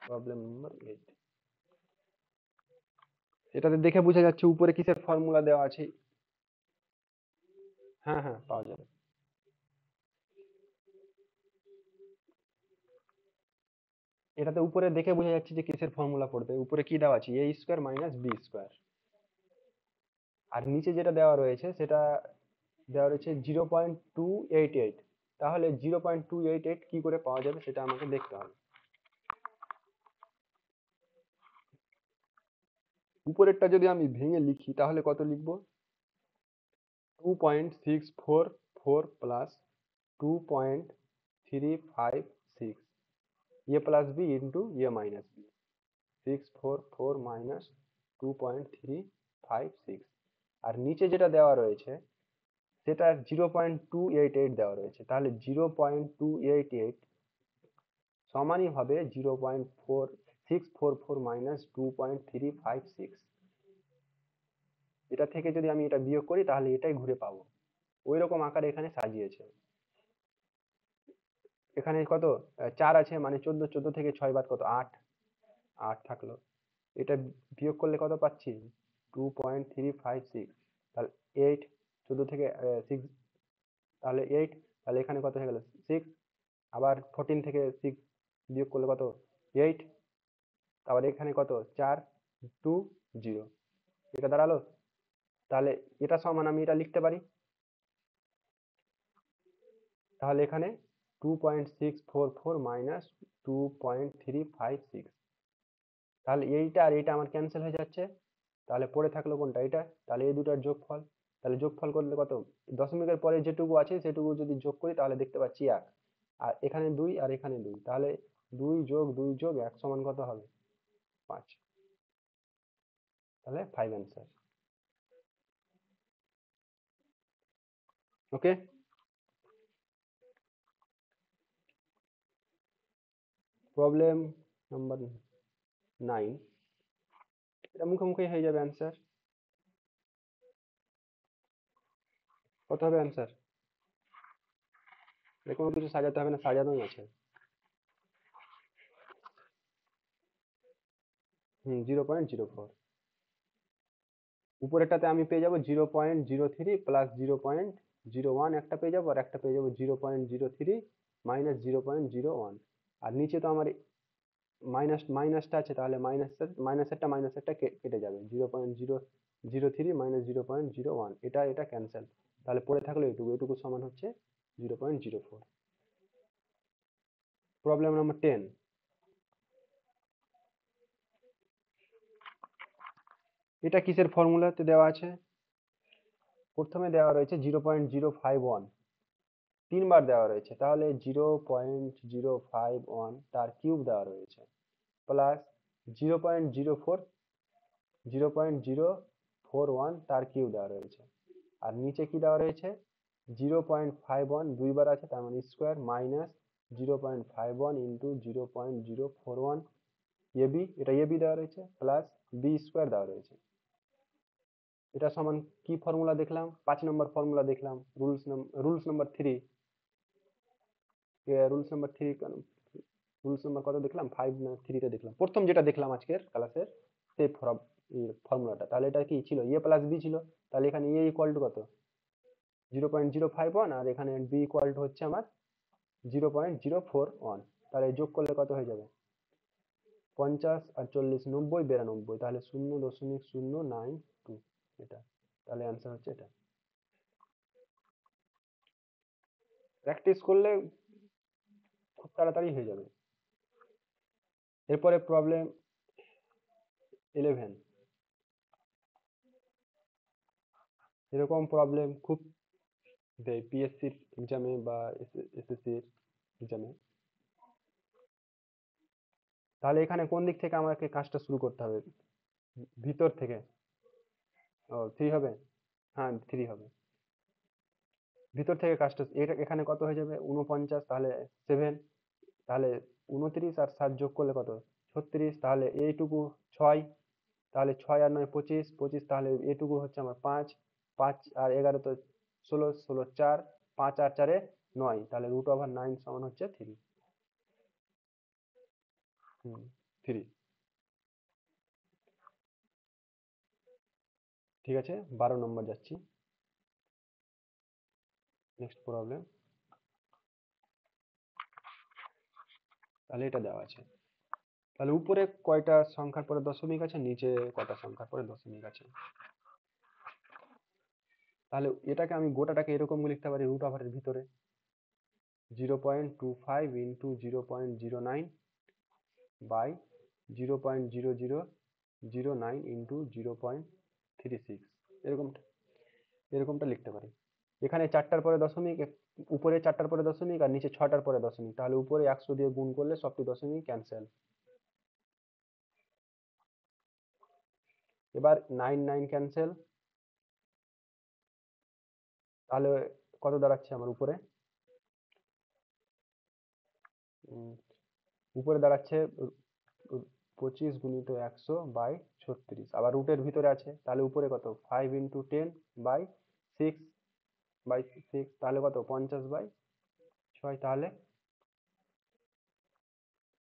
প্রবলেম নম্বর 8। এটাতে দেখে বোঝা যাচ্ছে উপরে কিসের ফর্মুলা দেওয়া আছে। হ্যাঁ হ্যাঁ, পাওয়া যাবে। এটাতে উপরে দেখে বোঝা যাচ্ছে যে কিসের ফর্মুলা পড়বে, উপরে কি দেওয়া আছে, A square minus B square. আর নিচে যেটা দেওয়া রয়েছে সেটা দেওয়া রয়েছে 0.288। তাহলে 0.288 কি করে পাওয়া যাবে সেটা আমাকে দেখতে হবে। উপরেরটা যদি আমি ভেঙে লিখি তাহলে কত লিখবো, 2.644 plus 2.356 A plus B into A minus B, 644 minus 2.356। আর নিচে যেটা দেওয়া রয়েছে সেটা 0.288 দেওয়া রয়েছে, তাহলে 0.288 সমানই হবে 0.4644 মাইনাস 2.356। এটা থেকে যদি আমি এটা বিয়োগ করি তাহলে এটাই ঘুরে পাবো, ওই রকম আকারে এখানে সাজিয়েছে। এখানে কত, 4 আছে মানে 14, 14 থেকে 6 বাদ কত, 8, 8 থাকলো। এটা বিয়োগ করলে কত পাচ্ছি, 2.356। তাহলে 8, 14 থেকে 6, তাহলে 8, তাহলে এখানে কত হয়ে গেল 6। আবার 14 থেকে 6 বিয়োগ করলে কত, 8। তারপর এখানে কত, 4, 2, 0, এটা দাঁড়ালো। তাহলে এটা সমান আমি এটা লিখতে পারি, তাহলে এখানে 2.644 মাইনাস 2.356, তাহলে এইটা আর এইটা আমার ক্যান্সেল হয়ে যাচ্ছে। তাহলে পড়ে থাকলো কোনটা, এটা, তাহলে এই দুটার যোগফল। তাহলে যোগফল করলে কত, দশমিকের পরে যেটুকু আছে সেটুকু যদি যোগ করি তাহলে দেখতে পাচ্ছি 1, আর এখানে 2 আর এখানে 2, তাহলে 2 যোগ 2 যোগ 1 সমান কত হবে, 5। তাহলে 5 অ্যান্সার। ওকে। প্রবলেম নাম্বার 9, এটা মুখোমুখি হয়ে যাবে অ্যান্সার। কত হবে অ্যান্সার, কোনো কিছু সাজাতে হবে না, সাজানোই আছে। 0.04। উপরেরটাতে আমি পেয়ে যাবো 0.03 প্লাস 0.01, একটা পেয়ে যাবো, আর একটা পেয়ে যাবো 0.03 মাইনাস 0.01। আর নিচে তো আমার মাইনাসটা আছে, তাহলে মাইনাসেরটা কেটে যাবে, 0.003 মাইনাস 0.01, এটা এটা ক্যান্সেল। তাহলে পড়ে থাকলো এটুকু, এটুকু সমান হচ্ছে 0.04। প্রবলেম নাম্বার 10, এটা কিসের ফর্মুলাতে দেওয়া আছে, প্রথমে দেওয়া রয়েছে 0.051, 3 বার দেওয়া রয়েছে, তাহলে 0.051 তার কিউব দেওয়া রয়েছে, প্লাস 0.04, 0.041 তার কিউব দেওয়া রয়েছে। আর নিচে কি দেওয়া রয়েছে, 0.51 2 বার আছে, তার মানে স্কোয়ার, মাইনাস 0.51 ইন্টু 0.041 এবি, এটা এবি দেওয়া রয়েছে, প্লাস বি স্কোয়ার দেওয়া রয়েছে। এটা সমান কি ফর্মুলা দেখলাম, 5 নম্বর ফর্মুলা দেখলাম, rules number 3। Rules number 3, rules number কত দেখলাম, 5 না 3তে দেখলাম, প্রথম যেটা দেখলাম আজকের ক্লাসের, সেই ফর্মুলাটা। তাহলে এটা কি ছিল, এ প্লাস বি ছিল, তাহলে এখানে এ ইকুয়াল টু কত, 0.051, আর এখানে বি ইকুয়াল টু হচ্ছে আমার 0.041। তাহলে যোগ করলে কত হয়ে যাবে, 50 আর 40, 90, 92, তাহলে 0.092, এটা, তাহলে অ্যান্সার হচ্ছে এটা। প্র্যাকটিস করলে তাড়াতাড়ি হয়ে যাবে। এরপরে প্রবলেম 11। এরকম প্রবলেম খুব দেয় পিএসসির এক্সামে বা এসএসসির এক্সামে। তাহলে এখানে কোন দিক থেকে আমাকে কাজটা শুরু করতে হবে? ভিতর থেকে? ও 3 হবে। হ্যাঁ 3 হবে। ভিতর থেকে কাজটা এটা এখানে কত হয়ে যাবে? 49, তাহলে 7, তাহলে 29 আর 7 যোগ করলে কত? 36, তাহলে এইটুকু 6, তাহলে 6 আর 9 25, 25, তাহলে এটুকু হচ্ছে আমার 5, 5 আর 11 তো 16, 16 4, 5 আর 4 9, তাহলে √9 সমান হচ্ছে 3। হুম 3। ঠিক আছে, 12 নম্বর যাচ্ছি। Next problem. তাহলে এটা দেওয়া আছে, তাহলে উপরে কয়টা সংখ্যার পরে দশমিক আছে, নিচে কয়টা সংখ্যার পরে দশমিক আছে। তাহলে এটাকে আমি গোটাটাকে এরকম লিখতে পারি, √এর ভিতরে 0.25 ইন্টু 0.09 বাই 0.0009 ইন্টু 0.36, এরকম এরকমটা লিখতে পারি। এখানে 4টার পরে দশমিক, উপরে 4টার পরে দশমিক আর নিচে 6টার পরে দশমিক, তাহলে উপরে 100 দিয়ে গুণ করলে সবটি দশমিক ক্যান্সেল। এবার 9 9 ক্যান্সেল, তাহলে কত দাঁড়াচ্ছে আমার উপরে? উম, উপরে দাঁড়াচ্ছে 25 গুণিত 100 বাই 36, আবার রুটের ভিতরে আছে, তাহলে উপরে কত? 5 ইন্টু 10 বাই 6 বাই 6, তাহলে কত? 50 বাই 6, তাহলে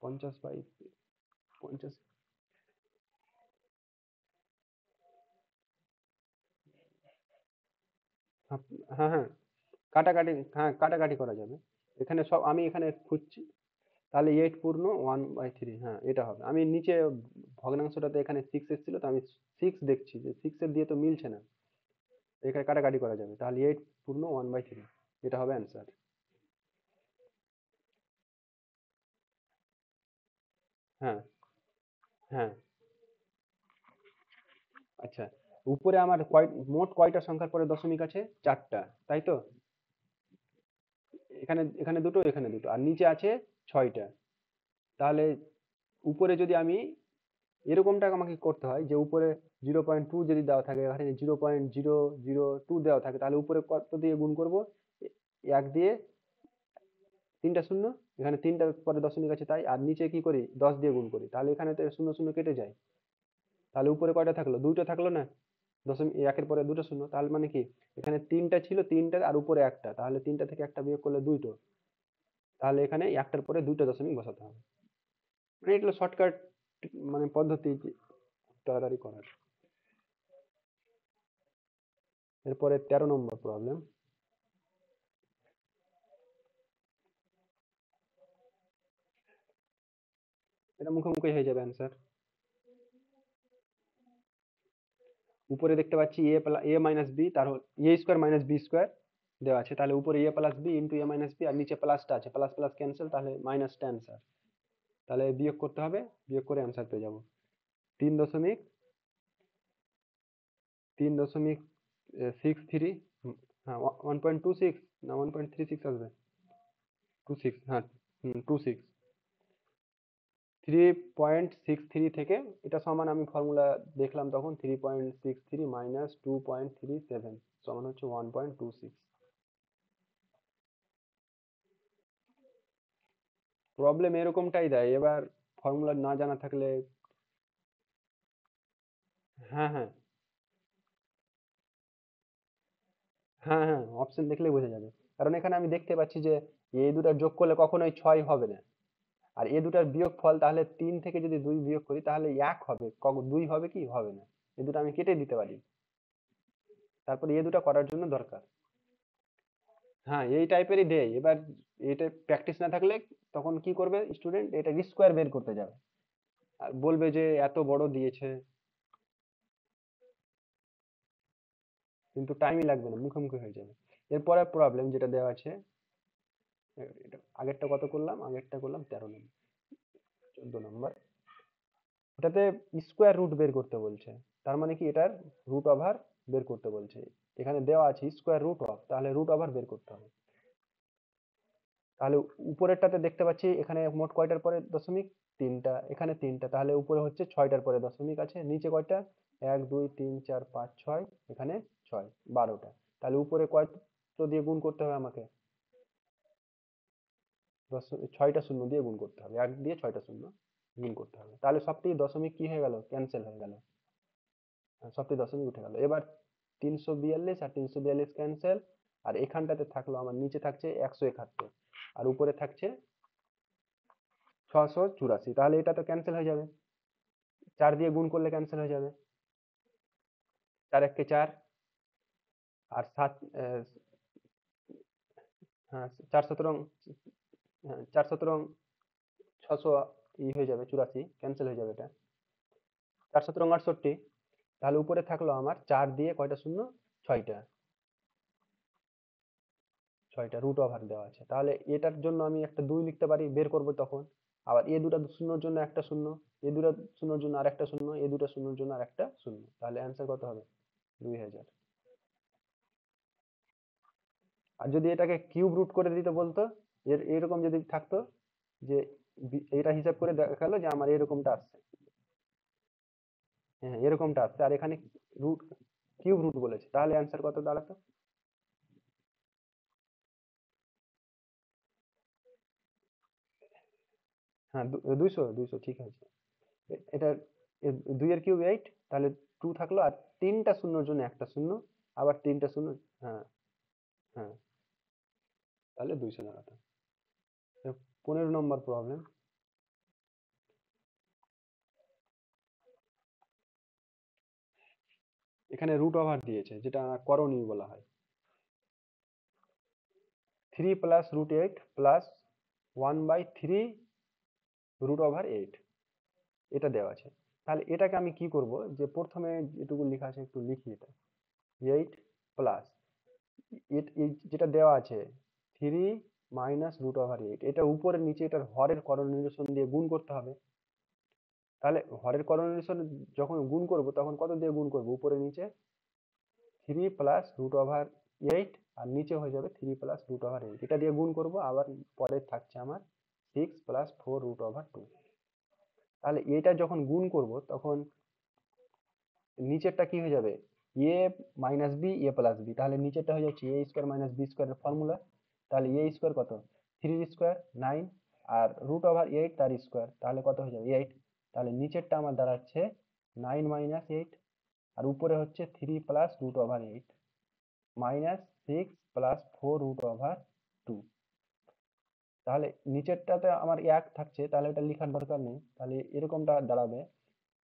50 বাই 50। হ্যাঁ হ্যাঁ হ্যাঁ, কাটাকাটি, হ্যাঁ কাটাকাটি করা যাবে। এখানে সব আমি এখানে খুঁজছি, তাহলে 8 পূর্ণ 1/3, হ্যাঁ এটা হবে। আমি নিচে ভগ্নাংশটাতে এখানে 6 এসেছিল, তো আমি 6 দেখছি যে 6 এর দিয়ে তো মিলছে না, এখানে কাটাকাটি করা যাবে, তাহলে 8 পূর্ণ 1/3, এটা হবে অ্যান্সার। হ্যাঁ হ্যাঁ। আচ্ছা, উপরে আমার মোট কয়টা সংখ্যার পরে দশমিক আছে? 4টা, তাই তো? এখানে এখানে দুটো, এখানে দুটো, আর নিচে আছে 6টা। তাহলে উপরে যদি আমি এরকমটা আমাকে করতে হয় যে উপরে 0.2 যদি দেওয়া থাকে, এখানে 0.002 দেওয়া থাকে, তাহলে উপরে কত দিয়ে গুণ করব? 1 দিয়ে, 3টা শূন্য, এখানে 3টার পরে দশমিক আছে তাই, আর নিচে কি করি? 10 দিয়ে গুণ করি, তাহলে এখানে তো শূন্য শূন্য কেটে যায়, তাহলে উপরে কয়টা থাকলো? 2টা থাকলো না? দশমিক 1-এর পরে দুটো শূন্য, তাহলে মানে কি এখানে 3টা ছিল, 3টা আর উপরে একটা, তাহলে 3টা থেকে একটা বিয়োগ করলে 2টো, তাহলে এখানে একটার পরে 2টা দশমিক বসাতে হবে। মানে এটা শর্টকাট মানে পদ্ধতি তাড়াতাড়ি করার। এরপরে 13 নম্বর প্রবলেম। এটা মুখোমুখি হয়ে যাবে অ্যান্সার। উপরে দেখতে পাচ্ছি এ মাইনাস বি, তার এ স্কোয়ার মাইনাস বি স্কোয়ার দেওয়া আছে, তাহলে উপরে এ plus B into A minus B, আর নিচে প্লাসটা আছে, প্লাস প্লাস ক্যান্সেল, তাহলে মাইনাসটা অ্যান্সার। তাহলে বিয়োগ করতে হবে, বিয়োগ করে অ্যান্সার পেয়ে যাবো। 3 দশমিক 3.63, হ্যাঁ 1.26 না 1.36 আসবে? 26, হ্যাঁ 26, 3.63 থেকে, এটা সমান, আমি ফর্মুলা দেখলাম তখন, 3.63 মাইনাস 2.37 সমান হচ্ছে 1.26। প্রবলেম এরকমটাই দেয়, এবার ফর্মুলা না জানা থাকলে। হ্যাঁ হ্যাঁ হ্যাঁ হ্যাঁ, অপশন দেখলেই বোঝা যাবে, কারণ এখানে আমি দেখতে পাচ্ছি যে এই দুটা যোগ করলে কখনোই 6 হবে না, আর এ দুটার বিয়োগ ফল, তাহলে 3 থেকে যদি 2 বিয়োগ করি তাহলে 1 হবে, 2 হবে কি? হবে না। এ দুটো আমি কেটে দিতে পারি, তারপরে এ দুটো করার জন্য দরকার। হ্যাঁ এই টাইপেরই দেয়। এবার এটা প্র্যাকটিস না থাকলে তখন কি করবে স্টুডেন্ট? এটা স্কোয়ার বের করতে যাবে, আর বলবে যে এত বড় দিয়েছে, কিন্তু টাইমই লাগবে না, মুখোমুখি হয়ে যাবে। এরপরে প্রবলেম যেটা দেওয়া আছে, আগেরটা কত করলাম? আগেরটা করলাম 13 নম্বর, 14 নম্বর। ওটাতে স্কোয়ার রুট বের করতে বলছে, তার মানে কি এটার রুট ওভার বের করতে বলছে। এখানে দেওয়া আছে স্কোয়ার রুট অফ, তাহলে রুট ওভার বের করতে হবে। তাহলে উপরেরটাতে দেখতে পাচ্ছি এখানে মোট কয়টার পরে দশমিক? তিনটা, এখানে তিনটা, তাহলে উপরে হচ্ছে ছয়টার পরে দশমিক আছে, নিচে কয়টা? 1 2 3 4 5 6, এখানে 6, 12টা। তাহলে উপরে কত দিয়ে গুণ করতে হবে আমাকে? 6টা শূন্য দিয়ে গুণ করতে হবে, 1 দিয়ে 6টা শূন্য গুণ করতে হবে, তাহলে সবটি দশমিক কি হয়ে গেল? ক্যান্সেল হয়ে গেল। সবটি দশমিক উঠে গেল। এবার 342 আর 342 ক্যান্সেল, আর এখানটাতে থাকলো আমার, নিচে থাকছে 171 আর উপরে থাকছে 684, তাহলে এটা তো ক্যান্সেল হয়ে যাবে, 4 দিয়ে গুণ করলে ক্যান্সেল হয়ে যাবে। 4 1 4, আর 7, হ্যাঁ 4 17, হ্যাঁ 4 17 600 হয়ে যাবে, 84 ক্যান্সেল হয়ে যাবে এটা। 4 17 68, তাহলে উপরে থাকলো আমার 4 দিয়ে কয়টা শূন্য? 6টা, 6টা রুট ওভার দেওয়া আছে। তাহলে এটার জন্য আমি একটা 2 লিখতে পারি, বের করব তখন। আবার এ দুটা শূন্যর জন্য একটা শূন্য, এ দুটা শূন্যর জন্য আরেকটা শূন্য, এ দুটা শূন্যর জন্য আরেকটা শূন্য, তাহলে অ্যান্সার কত হবে? 2000। আর যদি এটাকে কিউব রুট করে দিতে বলতো, এরকম যদি থাকতো যে এটা হিসাব করে দেখালো যে আমার এরকমটা আসছে, হ্যাঁ এরকমটা আসছে, আর এখানে রুট, কিউব রুট বলেছে, তাহলে অ্যান্সার কত দাঁড়াতো? হ্যাঁ 200, 200 ঠিক আছে। এটা 2 এর কিউব 8, তাহলে 2 থাকলো, আর তিনটা শূন্যর জন্য একটা শূন্য, আবার তিনটা শূন্য, হ্যাঁ হ্যাঁ, তাহলে 200 দাঁড়াতো। 15 নম্বর প্রবলেম। এখানে রুট ওভার দিয়েছে, যেটা করণীয় বলা হয়। 3 plus root 8 plus 1/3 root over 8, এটা দেওয়া আছে। তাহলে এটাকে আমি কি করব, যে প্রথমে যেটুকু লেখা আছে একটু লিখি, এটা 8 প্লাস যেটা দেওয়া আছে 3 মাইনাস রুট ওভার 8, এটা উপরে নিচে এটার হরের করণ দিয়ে গুণ করতে হবে। তাহলে হরের করণ যখন গুণ করব তখন কত দিয়ে গুণ করব? উপরে নিচে 3 প্লাস রুট ওভার 8, আর নিচে হয়ে যাবে 3 প্লাস রুট ওভার 8, এটা দিয়ে গুণ করব, আবার পরে থাকছে আমার 6 প্লাস 4 রুট ওভার 2। তাহলে এটা যখন গুণ করব তখন নিচেরটা কি হয়ে যাবে? A minus B A plus B, তাহলে নিচেরটা হয়ে যাচ্ছে এ স্কোয়ার মাইনাস বি স্কোয়ারের ফর্মুলা। তাহলে এ স্কোয়ার কত? 3 স্কোয়ার 9, আর রুট ওভার 8 তার স্কোয়ার, তাহলে কত হয়ে যাবে? 8। তাহলে নিচেরটা আমার দাঁড়াচ্ছে 9 মাইনাস 8, আর উপরে হচ্ছে 3 plus root over 8 minus 6 plus 4 root over 2। তাহলে নিচেরটাতে আমার 1 থাকছে, তাহলে এটা লেখার দরকার নেই, তাহলে এরকমটা দাঁড়াবে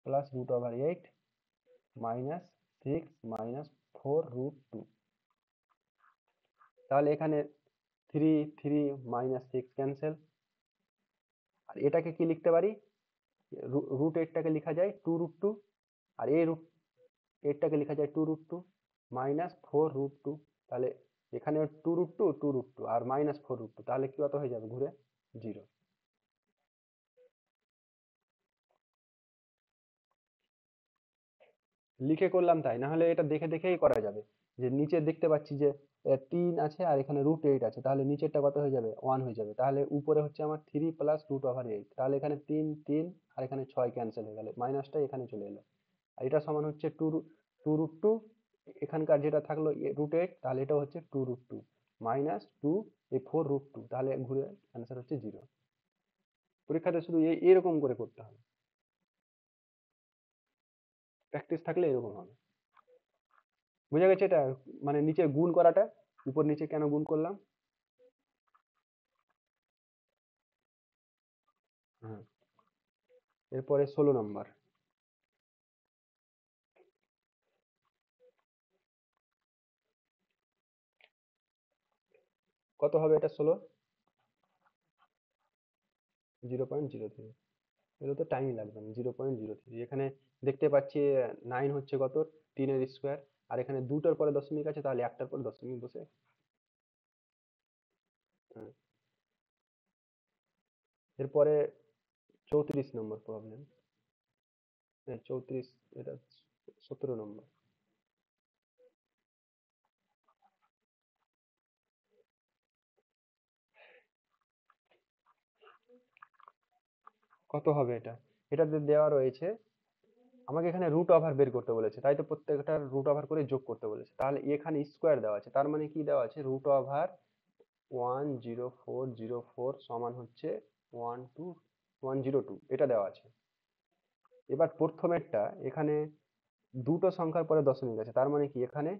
plus root over 8 minus 6 minus 4 root 2। তাহলে এখানে 3 3 মাইনাস 6 ক্যান্সেল, আর এটাকে কি লিখতে পারি? রুট 8টাকে লেখা যায় 2 রুট 2, আর এই রুট 8টাকে লেখা যায় 2 রুট 2 মাইনাস 4 রুট 2। তাহলে এখানে 2 রুট 2 2 রুট 2 আর মাইনাস 4 রুট 2, তাহলে কি কত হয়ে যাবে ঘুরে? 0। লিখে করলাম তাই, না হলে এটা দেখে দেখেই করা যাবে। যে নিচে দেখতে পাচ্ছি যে 3 আছে আর এখানে রুট 8 আছে, তাহলে নিচেরটা কত হয়ে যাবে? 1 হয়ে যাবে। তাহলে উপরে হচ্ছে আমার 3 প্লাস রুট ওভার 8, তাহলে এখানে 3 3, আর এখানে 6 ক্যান্সেল হয়ে গেল, মাইনাসটা এখানে চলে এলো, আর এটা সমান হচ্ছে 2 রুট 2, এখানকার যেটা থাকলো রুট 8, তাহলে এটা হচ্ছে 2 রুট 2 মাইনাস 2 এই 4 রুট 2, তাহলে ঘুরে অ্যান্সার হচ্ছে 0। পরীক্ষাতে শুধু এরকম করে করতে হবে, প্র্যাকটিস থাকলে এরকম হবে। বুঝা গেছে এটা? মানে নিচে গুণ করাটা, উপর নিচে কেন গুণ করলাম? হ্যাঁ। এরপরে 16 নম্বর। কত হবে এটা? 16 0.03, এটা তো টাইম লাগবে না, 0.03। এখানে দেখতে পাচ্ছি 9 হচ্ছে কত? 3 এর স্কোয়ার, আর এখানে দুটোর পরে দশমিক আছে, তাহলে একটার পরে দশমিক বসে। হ্যাঁ। এরপরে 34 নম্বর প্রবলেম, 34, এটা 17 নম্বর। কত হবে এটা? এটাতে দেওয়া রয়েছে, আমাকে এখানে রুট ওভার বের করতে বলেছে, তাই তো প্রত্যেকটার রুট ওভার করে যোগ করতে বলেছে। তাহলে এখানে স্কোয়ার দেওয়া আছে, তার মানে কি দেওয়া আছে, রুট ওভার 10404 সমান হচ্ছে 12102, এটা দেওয়া আছে। এবার প্রথমেরটা, এখানে দুটো সংখ্যার পরে দশমিক আছে, তার মানে কি এখানে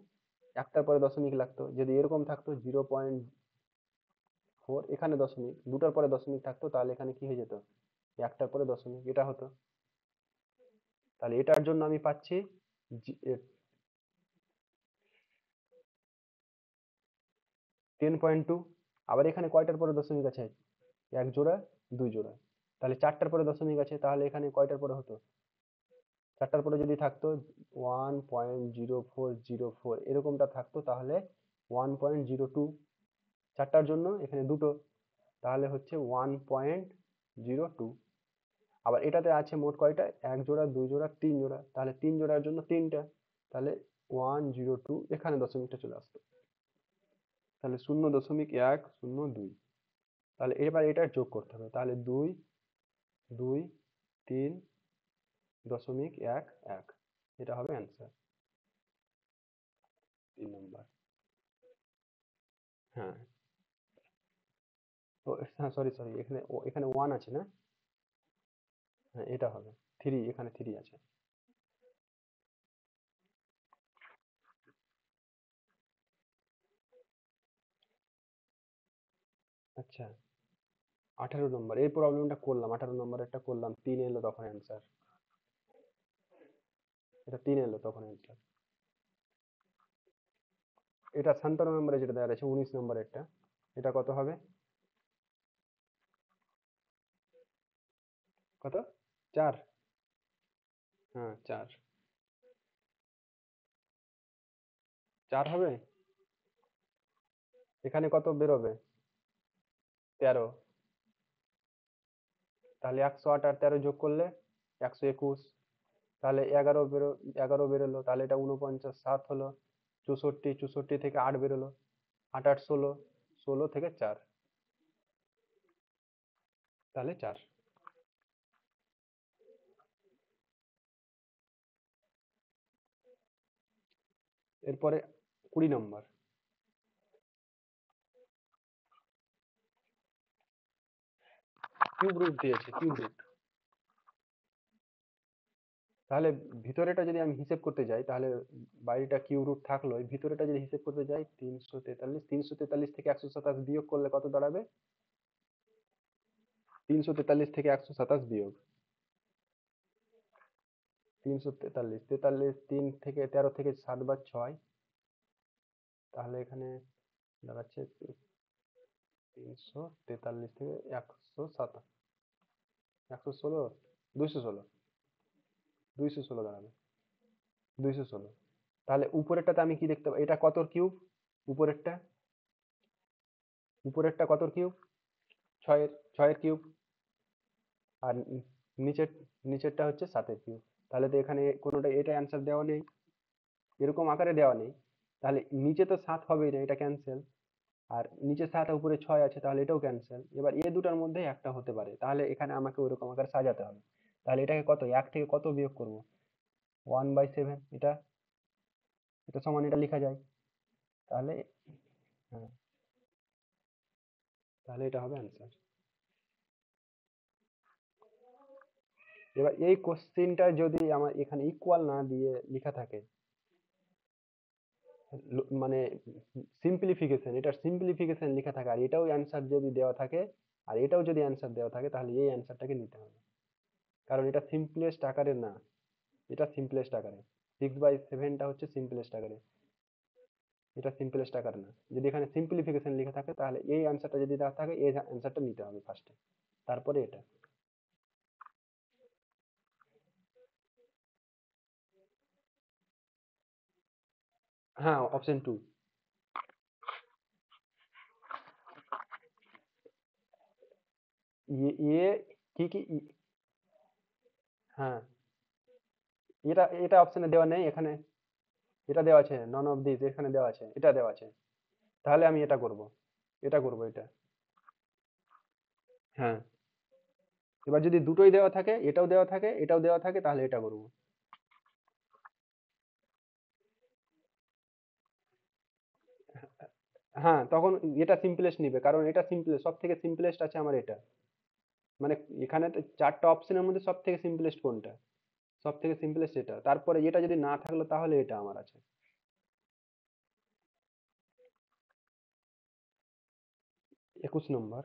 একটার পরে দশমিক লাগতো। যদি এরকম থাকতো 0.4, এখানে দশমিক, দুটার পরে দশমিক থাকতো, তাহলে এখানে কি হয়ে যেত, একটার পরে দশমিক, এটা হতো। তাহলে এটার জন্য আমি পাচ্ছি 10.2। আবার এখানে কয়টার পরে দশমিক আছে, এক জোড়া, দুই জোড়া। তাহলে চারটার পরে দশমিক আছে, তাহলে এখানে কয়টার পরে হতো, চারটার পরে যদি থাকতো 1.0404 এরকমটা থাকতো, তাহলে 1.02। চারটার জন্য এখানে দুটো, তাহলে হচ্ছে 1.02। আবার এটাতে আছে মোট কয়টা, এক জোড়া, দুই জোড়া, তিন জোড়া, তাহলে তিন জোড়ার জন্য তিনটা, তাহলে 102, এখানে দশমিকটা চলে আসতো। তাহলে 0.102। তাহলে এবার এটা যোগ করতে হবে, তাহলে 2, 2, 3.11, এটা হবে অ্যান্সার, 3 নম্বর। হ্যাঁ, ও হ্যাঁ, সরি সরি, এখানে 1 আছে না? হ্যাঁ, এটা হবে 3, এখানে 3 আছে। আচ্ছা, 18 নম্বর, এই প্রবলেমটা করলাম, 18 নম্বরেরটা করলাম, 3 এলো তখন অ্যান্সার, এটা 3 এলো তখন অ্যান্সার। এটা 57 নম্বরে যেটা দেওয়া আছে, 19 নম্বরেরটা, এটা কত হবে, কত, 4? হ্যাঁ, 4, 4 হবে। এখানে কত বেরোবে, 13। তাহলে 108 আর 13 যোগ করলে 121, তাহলে 11 বেরোলো, তাহলে এটা 49, 7 হলো, 64, 64 থেকে 8 বেরোলো, 8 8 16, 16 থেকে 4, তাহলে 4। এরপরে 20 নম্বর, কিউব রুট দিয়েছে, কিউব রুট। তাহলে ভিতরেটা যদি আমি হিসেব করতে যাই, তাহলে বাইরেটা কিউ রুট থাকলো, ভিতরেটা যদি হিসেব করতে যাই, 343, 343 থেকে 127 বিয়োগ করলে কত দাঁড়াবে, 343 থেকে 127 বিয়োগ, 343, 43, 3 থেকে 13 থেকে 7 বার 6, তাহলে এখানে দাঁড়াচ্ছে 343 থেকে 107, 116, 216, 216 দাঁড়াবে, 216। তাহলে উপরেরটাতে আমি কি দেখতে পাই, এটা কত কিউব, উপরেরটা, উপরেরটা কত কিউব, 6-এর, 6-এর কিউব। আর নিচের, নিচেরটা হচ্ছে 7-এর কিউব। তাহলে তো এখানে কোনোটা, এটা অ্যান্সার দেওয়া নেই, এরকম আকারে দেওয়া নেই, তাহলে নিচে তো 7 হবেই না, এটা ক্যান্সেল। আর নিচে 7 উপরে 6 আছে, তাহলে এটাও ক্যান্সেল। এবার এ দুটার মধ্যে একটা হতে পারে, তাহলে এখানে আমাকে ওইরকম আকারে সাজাতে হবে। তাহলে এটাকে কত, 1 থেকে কত বিয়োগ করব, 1/7, এটা, এটা সমান, এটা লেখা যায়। তাহলে হ্যাঁ, তাহলে এটা হবে অ্যান্সার। এবার এই কোশ্চেনটা যদি আমার এখানে ইকুয়াল না দিয়ে লেখা থাকে, মানে সিম্পলিফিকেশন, এটার সিম্পলিফিকেশন লেখা থাকে, আর এটাও অ্যান্সার যদি দেওয়া থাকে, আর এটাও যদি অ্যান্সার দেওয়া থাকে, তাহলে এই অ্যান্সারটাকে নিতে হবে, কারণ এটা সিম্পলেস্ট আকারে না, এটা সিম্পলেস্ট আকারে, 6/7টা হচ্ছে সিম্পলেস্ট আকারে, এটা সিম্পলেস্ট আকারে না। যদি এখানে সিম্পলিফিকেশন লেখা থাকে, তাহলে এই অ্যান্সারটা যদি দেওয়া থাকে, এই অ্যান্সারটা নিতে হবে ফার্স্টে, তারপরে এটা। হ্যাঁ, অপশন 2। এ কি কি হ্যাঁ, এটা এটা অপশনে দেওয়া নেই এখানে। এটা দেওয়া আছে, নন অফ দিস এখানে দেওয়া আছে, এটা দেওয়া আছে। তাহলে আমি এটা করব, এটা করব এটা। হ্যাঁ, এবার যদি দুটোই দেওয়া থাকে, এটাও দেওয়া থাকে এটাও দেওয়া থাকে, তাহলে এটা করব। হ্যাঁ, তখন এটা সিম্পলেস্ট নিবে, কারণ এটা সিম্পলেস্ট, সব থেকে সিম্পলেস্ট আছে আমার এটা। মানে এখানে তো চারটা অপশনের মধ্যে সব থেকে সিম্পলেস্ট কোনটা? সব থেকে সিম্পলেস্ট এটা, তারপরে এটা যদি না থাকলো তাহলে এটা আমার আছে। 21 নম্বর।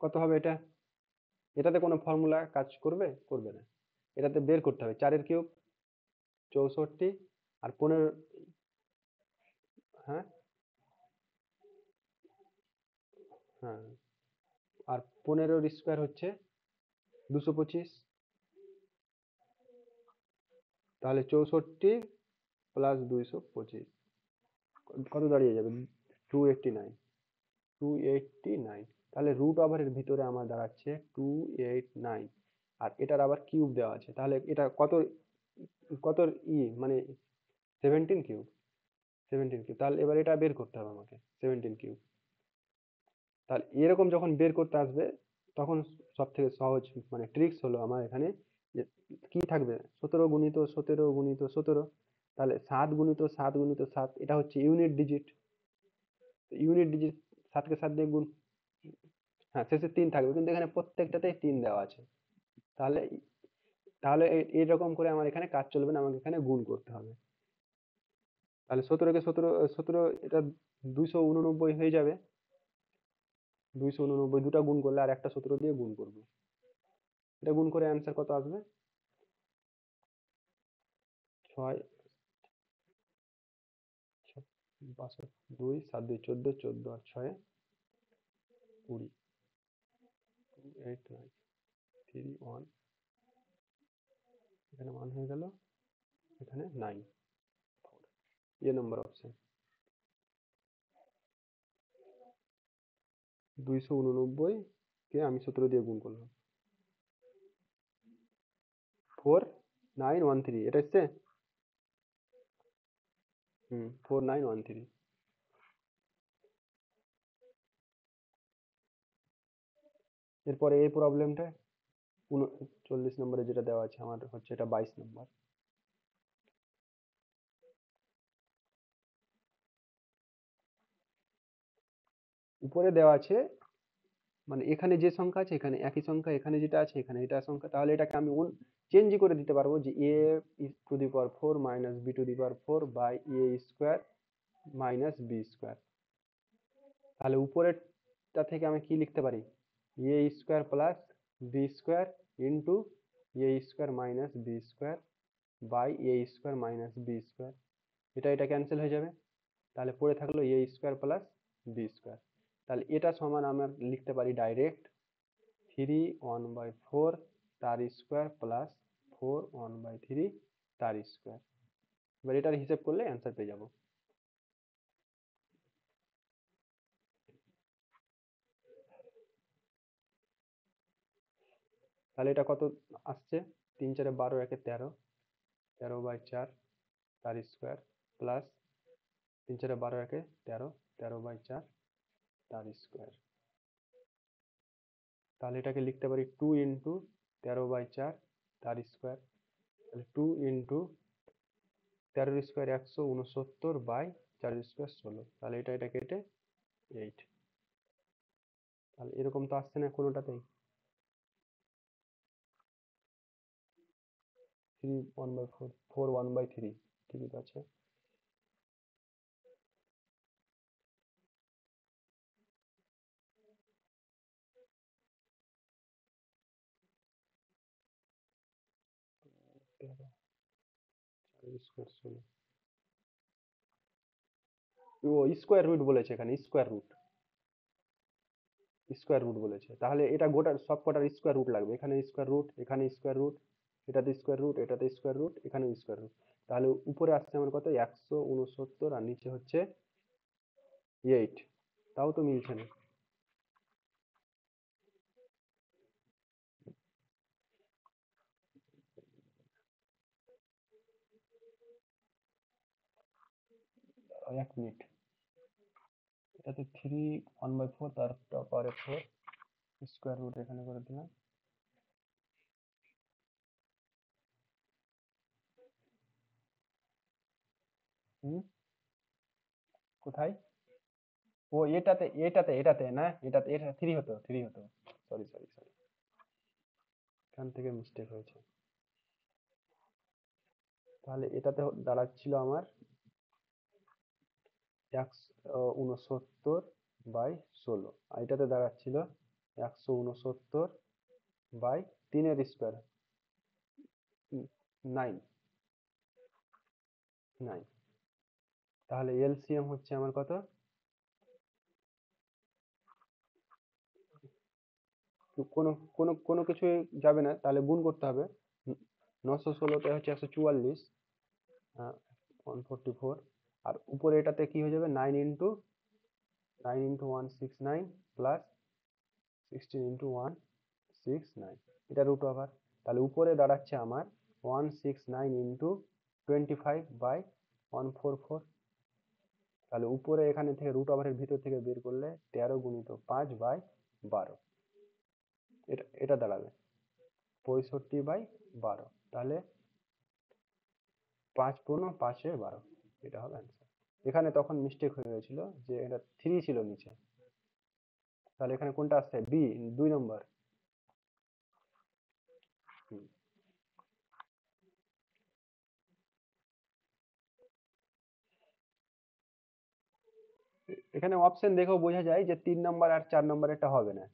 কত হবে এটা? এটাতে কোনো ফর্মুলা কাজ করবে? করবে না। এটাতে বের করতে হবে 4 এর কিউব 64, আর 15। হ্যাঁ, হ্যাঁ, আর 15-এর স্কোয়ার হচ্ছে 225। তাহলে 64 + 225 কত দাঁড়িয়ে যাবে? 289। 289। তাহলে রুট ওভারের ভিতরে আমার দাঁড়াচ্ছে 289। আর এটার আবার কিউব দেওয়া আছে, তাহলে এটা কত? কত মানে 17 কিউব। 17 কিউব, তাহলে এবার এটা বের করতে হবে আমাকে, 17 কিউব। তাহলে এরকম যখন বের করতে আসবে, তখন সব থেকে সহজ মানে ট্রিক্স হলো আমার এখানে, যে কি থাকবে, 17 গুণিত 17 গুণিত 17। তাহলে 7 গুণিত 7 গুণিত 7, এটা হচ্ছে ইউনিট ডিজিট। ইউনিট ডিজিট, 7 কে 7 দিয়ে গুণ। হ্যাঁ, শেষে 3 থাকবে, কিন্তু এখানে প্রত্যেকটাতেই 3 দেওয়া আছে। তাহলে তাহলে এইরকম করে আমার এখানে কাজ চলবে না, আমাকে এখানে গুণ করতে হবে। তাহলে 17 কে 17, এটা 289 হয়ে যাবে। 289 দুটা গুণ করলে আর একটা 17 দিয়ে গুণ করবো। এটা গুণ করে অ্যান্সার কত আসবে? 6, 62, 7 2 14, 14 আর 6 20, 8 9 3 1। এখানে 1 হয়ে গেল, এখানে 9। নম্বর অপশন। 289 কে আমি 17 দিয়ে গুণ করলাম। 4913, এটা হচ্ছে। 4913। এরপরে এই প্রবলেমটা 39 নম্বরে যেটা দেওয়া আছে আমার হচ্ছে, এটা 22 নম্বর। উপরে দেওয়া আছে, মানে এখানে যে সংখ্যা আছে এখানে একই সংখ্যা, এখানে যেটা আছে এখানে এটা সংখ্যা, তাহলে এটাকে আমি চেঞ্জ করে দিতে পারবো, যে a⁴ minus b⁴ by a² minus b²। তাহলে উপরেরটা থেকে আমি কি লিখতে পারি? a² plus b² into a² minus b² by a² minus b²। এটা ক্যান্সেল হয়ে যাবে। তাহলে পড়ে থাকলো a² প্লাস b²। তাহলে এটা সমান আমরা লিখতে পারি ডাইরেক্ট 3 1/4 তার স্কোয়ার প্লাস 4 1/3 তার স্কোয়ার। এবার এটার হিসেব করলে অ্যান্সার পেয়ে যাব। তাহলে এটা কত আসছে? 3 4 12 13 তার স্কোয়ার প্লাস 3 4 12 13 তার স্কোয়ার। তাহলে এটাকে লিখতে পারি 2 × 13/4 তার স্কোয়ার। তাহলে 2 × 13 স্কোয়ার 169/4 16। তাহলে এটা কেটে 8। তাহলে এরকম তো আসছে না কোনোটাতেই। 3 1/4, 4 1/3, ঠিকই তো আছে। স্কোয়ার 16। ও স্কোয়ার রুট বলেছে এখানে, স্কোয়ার রুট বলেছে, তাহলে এটা গোটার সব কটার স্কোয়ার রুট লাগবে। এখানে স্কোয়ার রুট, এখানে স্কোয়ার রুট, এটাতে স্কোয়ার রুট, এটাতে স্কোয়ার রুট, এখানে স্কোয়ার রুট। তাহলে উপরে আসছে আমার কত? 169, আর নিচে হচ্ছে 8, তাও তো মিলছে না। এক মিনিট, এটাতে 3 1/4, তার পাওয়ারে 4, স্কোয়ার রুট এখানে করে দিলাম। হুম, কোথায়? ও এটাতে এটাতে এটাতে না, এটা 3 হতো, 3 হতো। সরি সরি সরি, এখান থেকে মিস্টেক হয়েছে। তাহলে এটাতে দাঁড়াচ্ছিল আমার 169/16, আর এটাতে দাঁড়াচ্ছিল 169/3 স্কোয়ার, 9। 9। তাহলে এলসিএম হচ্ছে আমার কত? কোনো কোনো কোনো কিছুই যাবে না, তাহলে গুণ করতে হবে। 916তে হচ্ছে 144, 144, আর উপরে এটাতে কি হয়ে যাবে, 9 ইন্টু 169 প্লাস 16 ইন্টু 169, এটা রুট ওভার। তাহলে উপরে দাঁড়াচ্ছে আমার 169 ইন্টু 25/144। তাহলে উপরে এখানে থেকে রুট ওভারের ভিতর থেকে বের করলে 13 × 5/12, এটা এটা দাঁড়াবে 65/12। তাহলে 5×5=12, এটা হবে অ্যান্সার। এখানে তখন মিস্টেক হয়ে গেছিল, যে এটা 3 ছিল নিচে। তাহলে এখানে কোনটা আসছে, বি, 2 নম্বর। হুম। এখানে অপশন দেখেও বোঝা যায় যে 3 নম্বর আর 4 নম্বরেরটা হবে না,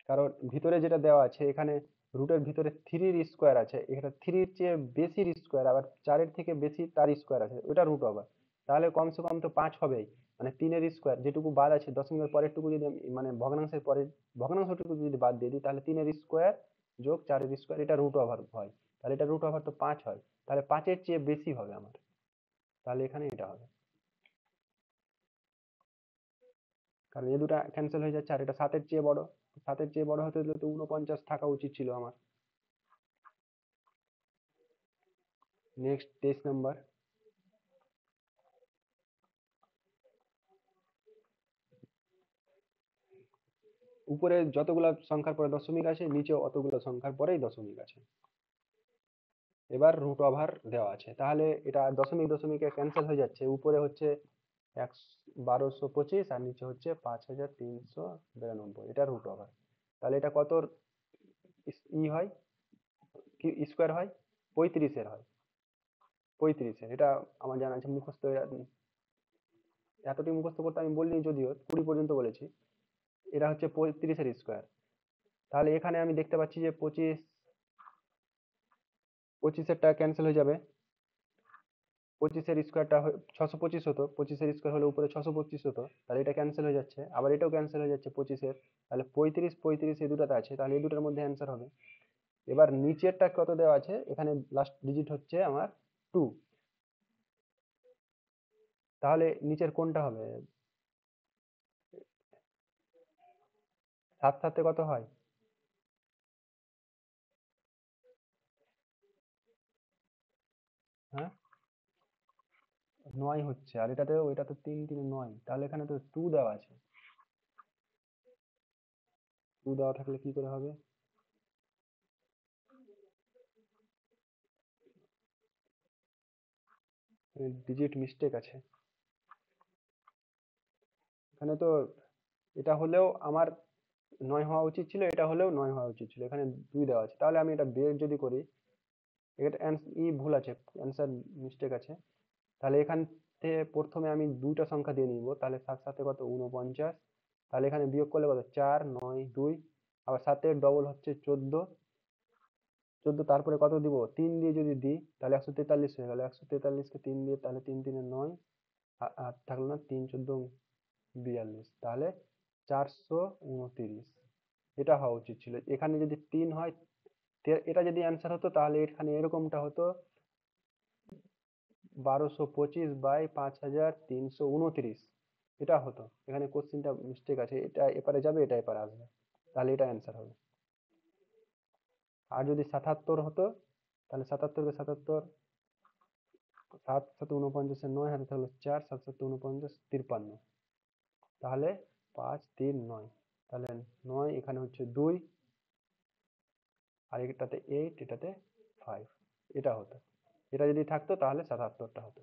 কারণ ভিতরে যেটা দেওয়া আছে এখানে, রুটের ভিতরে 3-র স্কোয়ার আছে, এখানে 3-র চেয়ে বেশির স্কোয়ার, আবার 4-এর থেকে বেশি তার স্কোয়ার আছে, ওটা রুট ওভার। তাহলে কমসে কম তো 5 হবেই। মানে 3-এর স্কোয়ার যেটুকু বাদ আছে, দশমিকের পরের টুকু যদি মানে ভগ্নাংশের পরের ভগ্নাংশটুকু যদি বাদ দিয়ে দিই, তাহলে 3-এর স্কোয়ার যোগ 4-এর স্কোয়ার, এটা রুট ওভার হয়। তাহলে এটা রুট ওভার তো 5 হয়, তাহলে 5-এর চেয়ে বেশি হবে আমার, তাহলে এখানে এটা হবে। কারণ এ দুটা ক্যান্সেল হয়ে যাচ্ছে, আর এটা 7-এর চেয়ে বড়। 7-এর চেয়ে বড় হতে হলে তো 49 থাকা উচিত ছিল আমার। নেক্সট 23 নম্বর। উপরে যতগুলা সংখ্যার পরে দশমিক আছে, নিচে অতগুলো সংখ্যার পরেই দশমিক আছে। এবার রুট ওভার দেওয়া আছে, তাহলে এটা দশমিক দশমিকে ক্যান্সেল হয়ে যাচ্ছে। উপরে হচ্ছে 1225, আর নিচে হচ্ছে 5392, এটা রুট ওভার। তাহলে এটা কত হয়, কি স্কোয়ার হয়, 35-এর হয়। 35-এর, এটা আমার জানা আছে, মুখস্থ। এতটি মুখস্থ করতে আমি বলিনি, যদিও 20 পর্যন্ত বলেছি। এটা হচ্ছে 35-এর স্কোয়ার। তাহলে এখানে আমি দেখতে পাচ্ছি যে 25-এরটা ক্যান্সেল হয়ে যাবে। 25-এর স্কোয়ারটা 625 হতো, 25-এর স্কোয়ার হলে উপরে 625 হতো, তাহলে এটা ক্যান্সেল হয়ে যাচ্ছে। আবার এটাও ক্যান্সেল হয়ে যাচ্ছে 25-এর। তাহলে 35 35 এই দুটাতে আছে, তাহলে এই দুটার মধ্যে অ্যান্সার হবে। এবার নিচেরটা কত দেওয়া আছে, এখানে লাস্ট ডিজিট হচ্ছে আমার 2। তাহলে নিচের কোনটা হবে? 7 7 কত হয়? হ্যাঁ, 9 হচ্ছে। আর এটাতে, ওইটা তো 3 3 9, তাহলে এখানে তো 2 দেওয়া আছে। 2 দেওয়া থাকলে কি করে হবে? ডিজিট মিস্টেক আছে এখানে তো। এটা হলেও আমার 9 হওয়া উচিত ছিল, এটা হলেও 9 হওয়া উচিত ছিল। এখানে 2 দেওয়া আছে, তাহলে আমি এটা বের যদি করি, এটা ভুল আছে, অ্যান্সার মিস্টেক আছে। তাহলে এখান থেকে প্রথমে আমি দুইটা সংখ্যা দিয়ে নিব, তাহলে 7 7 কত, 49। তাহলে এখানে বিয়োগ করলে কত, 4 9 2, আবার 7-এর ডবল হচ্ছে 14। 14, তারপরে কত দিব, 3 দিয়ে যদি দিই, তাহলে 143 হয়ে গেল। 143-কে 3 দিয়ে, তাহলে 3 3 9, আর থাকলো না, 3 14 42, তাহলে 429। এটা হওয়া উচিত ছিল। এখানে যদি 3 হয়, এটা যদি অ্যান্সার হতো, তাহলে এখানে এরকমটা হতো, 1225/5329 এটা হতো। এখানে কোশ্চেনটা মিস্টেক আছে, এটা এপারে যাবে, এটা এপারে আসবে, তাহলে এটা অ্যান্সার হবে। আর যদি 77 হতো, তাহলে 77 সাত সাথে 49 হাতে থাকলো 4, 7 7 49, 53, তাহলে 5 3 9, তাহলে 9 এখানে হচ্ছে 2, আর এটাতে 8, এটাতে 5, এটা হতো। এটা যদি থাকতো তাহলে 77টা হতো।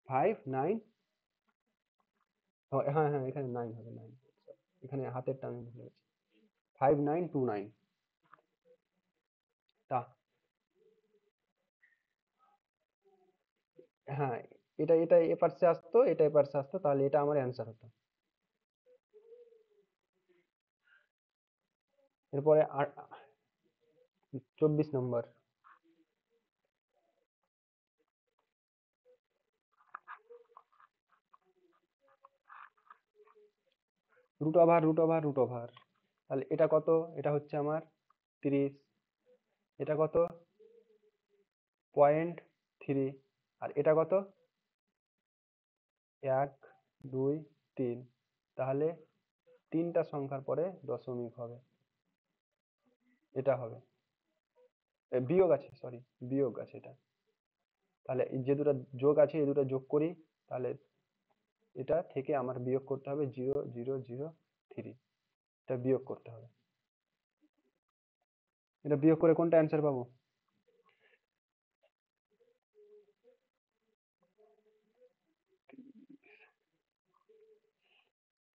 5 9, হ্যাঁ হ্যাঁ এখানে 9 হবে, 9, এখানে হাতেরটা আমি ভুলে গেছি। 5929, তা হ্যাঁ, এটা এটা এপাশে আসতো, এটা এপাশে আসতো, তাহলে এটা আমার অ্যান্সার হতো। এরপরে আর 24 নম্বর। রুট ওভার, তাহলে এটা কত? এটা হচ্ছে আমার 30, এটা কত? 0.3, আর এটা কত? 1 2 3, তাহলে তিনটা সংখ্যার পরে দশমিক হবে, এটা হবে। বিয়োগ আছে, সরি, বিয়োগ আছে এটা। তাহলে এই যে দুটো যোগ আছে, এই দুটো যোগ করি, তাহলে এটা থেকে আমার বিয়োগ করতে হবে 0 0 0 3, এটা বিয়োগ করতে হবে। এটা বিয়োগ করে কোনটা অ্যান্সার পাবো?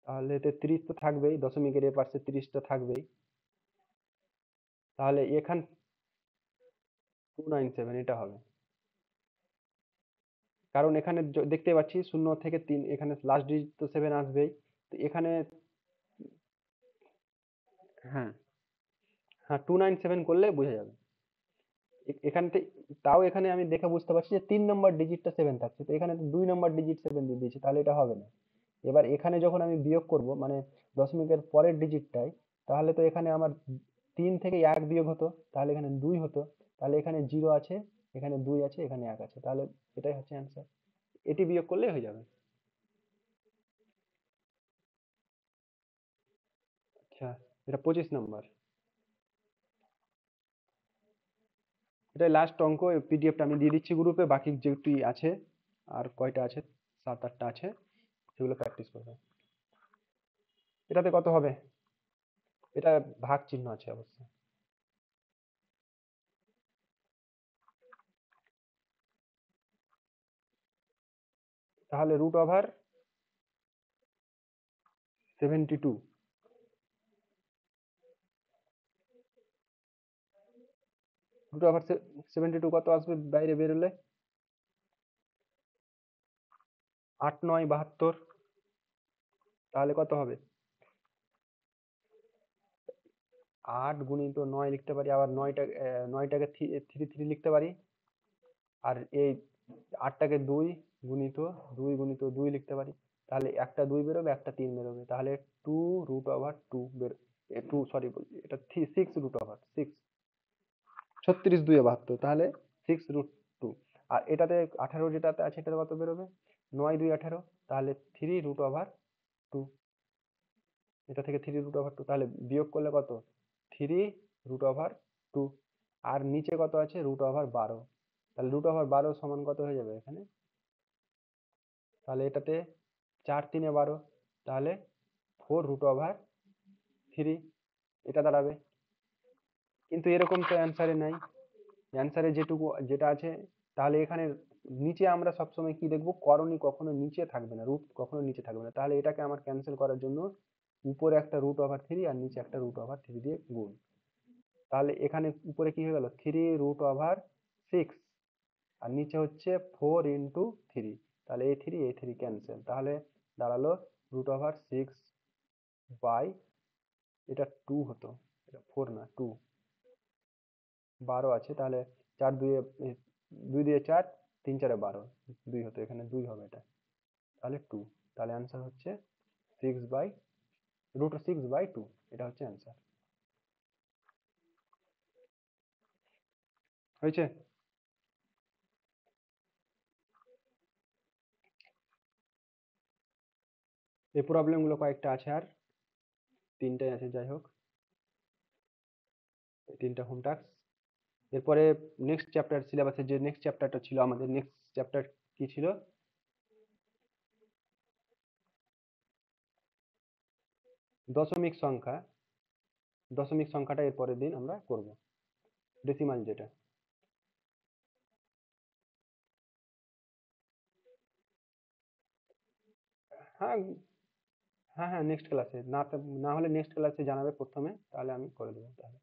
তাহলে এতে 30 তো থাকবেই, দশমিকের এপাশে 30টা থাকবেই, তাহলে এখান 297 এটা হবে। কারণ এখানে দেখতে পাচ্ছি 0 থেকে 3, এখানে লাস্ট ডিজিট তো 7 আসবেই, তো এখানে হ্যাঁ হ্যাঁ 297 করলে বোঝা যাবে। এখান থেকে তাও এখানে আমি দেখে বুঝতে পারছি যে 3 নম্বর ডিজিটটা 7 থাকছে, তো এখানে তো 2 নম্বর ডিজিট 7 দিয়ে দিয়েছে, তাহলে এটা হবে না। এবার এখানে যখন আমি বিয়োগ করব, মানে দশমিকের পরের ডিজিটটাই, তাহলে তো এখানে আমার 3 থেকে 1 বিয়োগ হতো, তাহলে এখানে 2 হতো, তাহলে এখানে 0 আছে, এখানে 2 আছে, এখানে 1 আছে, তাহলে এটাই হচ্ছে অ্যান্সার। এটি বিয়োগ করলেই হয়ে যাবে। আচ্ছা, এটা 25 নম্বর। এটাই লাস্ট অঙ্ক, পিডিএফটা আমি দিয়ে দিচ্ছি গ্রুপে, বাকি যেটি আছে, আর কয়টা আছে, 7 8টা আছে, সেগুলো প্র্যাকটিস করবে। এটাতে কত হবে? এটা ভাগ চিহ্ন আছে অবশ্য। তাহলে √72, √72 কত আসবে বাইরে বেরোলে? 8 9 72, তাহলে কত হবে? 8 × 9 লিখতে পারি, আবার 9টাকে 3 লিখতে পারি, আর এই 8টাকে 2 × 2 লিখতে পারি, তাহলে একটা 2 বেরোবে, একটা 3 বেরোবে, তাহলে 2√2 টু, সরি বলছি, এটা 6√6, 36 2 72, তাহলে 6√2। আর এটাতে 18 যেটাতে আছে, এটা কত বেরোবে? 9 2 18, তাহলে 3√2, এটা থেকে 3√2, তাহলে বিয়োগ করলে কত? 3√2, আর নিচে কত আছে? √12, তাহলে √12 সমান কত হয়ে যাবে এখানে? তাহলে এটাতে 4 3 12, তাহলে 4√3, এটা দাঁড়াবে। কিন্তু এরকম তো অ্যান্সারে নাই, অ্যান্সারে যেটুকু যেটা আছে, তাহলে এখানে নিচে আমরা সবসময় কি দেখবো? করণী কখনো নিচে থাকবে না, রুট কখনো নিচে থাকবে না, তাহলে এটাকে আমার ক্যান্সেল করার জন্য উপরে একটা √3 আর নিচে একটা √3 দিয়ে গুণ, তাহলে এখানে উপরে কি হয়ে গেল? 3√6, আর নিচে হচ্ছে 4 × 3, তাহলে এই থ্রি ক্যান্সেল, তাহলে দাঁড়ালো √6 বাই, এটা 2 হতো, এটা 4 না 2, 12 আছে, তাহলে 4 2 2 দিয়ে 4, 3 4 12, 2 হতো, এখানে 2 হবে এটা, তাহলে 2, তাহলে অ্যান্সার হচ্ছে 6/√6/2, এটা হচ্ছে অ্যান্সার। হয়েছে? এই প্রবলেমগুলো কয়েকটা আছে, আর তিনটাই আছে, যাই হোক এই তিনটা হোম টাস্ক। এরপরে নেক্সট চ্যাপ্টার, সিলেবাসের যে নেক্সট চ্যাপ্টারটা ছিল, আমাদের নেক্সট চ্যাপ্টার কি ছিল? দশমিক সংখ্যা। দশমিক সংখ্যাটা এর পরের দিন আমরা করব, ডেসিমাল যেটা। হ্যাঁ, হ্যাঁ, হ্যাঁ, নেক্সট ক্লাসে না, না হলে নেক্সট ক্লাসে জানাবে প্রথমে, তাহলে আমি করে দেবো তাহলে।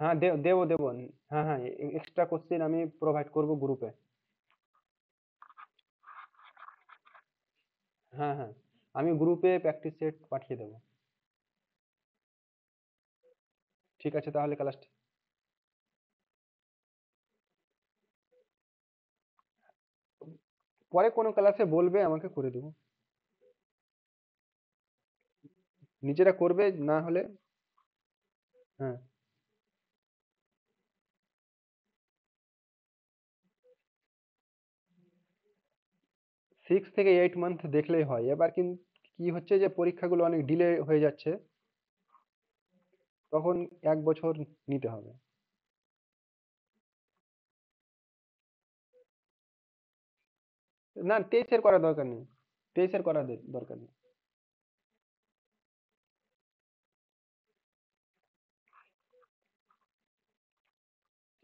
হ্যাঁ, দেবো দেবো। হ্যাঁ, হ্যাঁ, এক্সট্রা কোশ্চেন আমি প্রোভাইড করব গ্রুপে। হ্যাঁ, হ্যাঁ, আমি গ্রুপে প্র্যাকটিস সেট পাঠিয়ে দেবো। ঠিক আছে, তাহলে ক্লাস পরে কোনো ক্লাসে বলবে, আমাকে করে দেবো। নিজেরা করবে না হলে। হ্যাঁ, 6 থেকে 8 মান্থ দেখলেই হয়। এবার কিন্তু কি হচ্ছে যে পরীক্ষাগুলো অনেক ডিলে হয়ে যাচ্ছে, তখন 1 বছর নিতে হবে। না, 23-এর করার দরকার নেই। 23-এর করার দরকার নেই।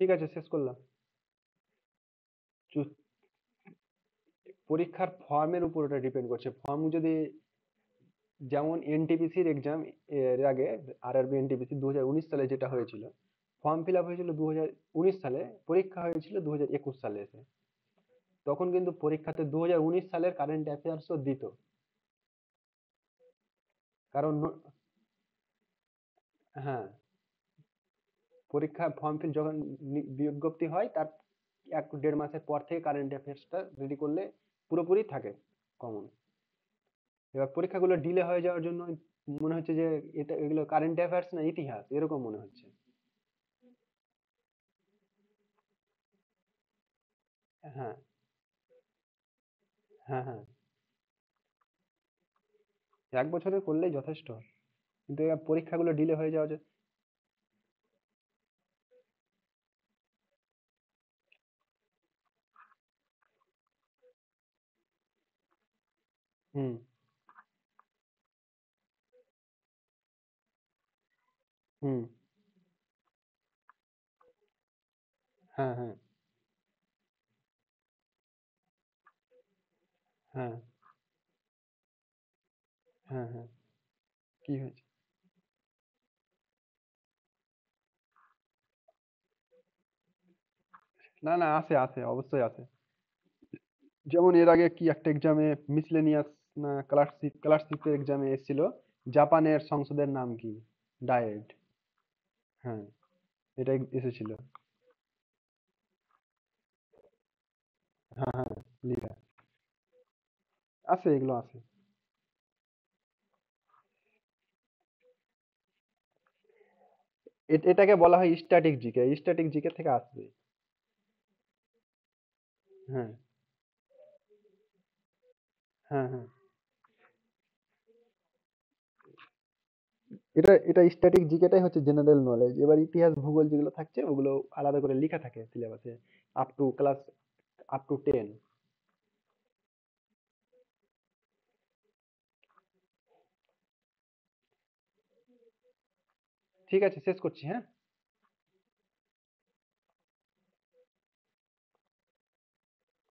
ঠিক আছে, শেষ করলাম। চু- পরীক্ষার ফর্মের উপর ওটা ডিপেন্ড করছে। ফর্ম যদি, যেমন এনটিপিসির এক্সাম এর আগে, আরআরবি এনটিপিসি 2019 সালে যেটা হয়েছিল, ফর্ম ফিল আপ হয়েছিল 2019 সালে, পরীক্ষা হয়েছিল 2021 সালে এসে। তখন কিন্তু পরীক্ষাতে 2019 সালের কারেন্ট অ্যাফেয়ার্সও দিত। কারণ হ্যাঁ, পরীক্ষা ফর্ম ফিল যখন বিজ্ঞপ্তি হয়, তার 1-1.5 মাসের পর থেকে কারেন্ট অ্যাফেয়ার্সটা রেডি করলে পুরোপুরি থাকে কমন। এবার পরীক্ষাগুলো ডিলে হয়ে যাওয়ার জন্য মনে হচ্ছে যে এগুলো কারেন্ট অ্যাফেয়ার্স না ইতিহাস, এরকম মনে হচ্ছে। হ্যাঁ, হ্যাঁ, হ্যাঁ, 1 বছরের করলেই যথেষ্ট। কিন্তু এবার পরীক্ষাগুলো ডিলে হয়ে যাওয়া যে। হুম, হুম, হ্যাঁ, হ্যাঁ, হ্যাঁ, হ্যাঁ, হ্যাঁ, কি হয়েছে? না, না, আছে আছে, অবশ্যই আছে। যেমন এর আগে কি একটা এক্সামে, মিসলেনিয়াস না ক্লার্কশিপের এক্সামে এসেছিল, জাপানের সংসদের নাম কি? ডায়েট। হ্যাঁ, এটা এসেছিল। হ্যাঁ, হ্যাঁ, লিখা আছে, এগুলো আছে। এটাকে বলা হয় স্ট্যাটিক জিকে, স্ট্যাটিক জিকে থেকে আসবে। হ্যাঁ, হ্যাঁ, হ্যাঁ, এটা স্ট্যাটিক জিকেটাই হচ্ছে জেনারেল নলেজ। এবার ইতিহাস ভূগোল যেগুলো থাকছে, ওগুলো আলাদা করে লেখা থাকে সিলেবাসে, আপ টু 10। ঠিক আছে, শেষ করছি, হ্যাঁ।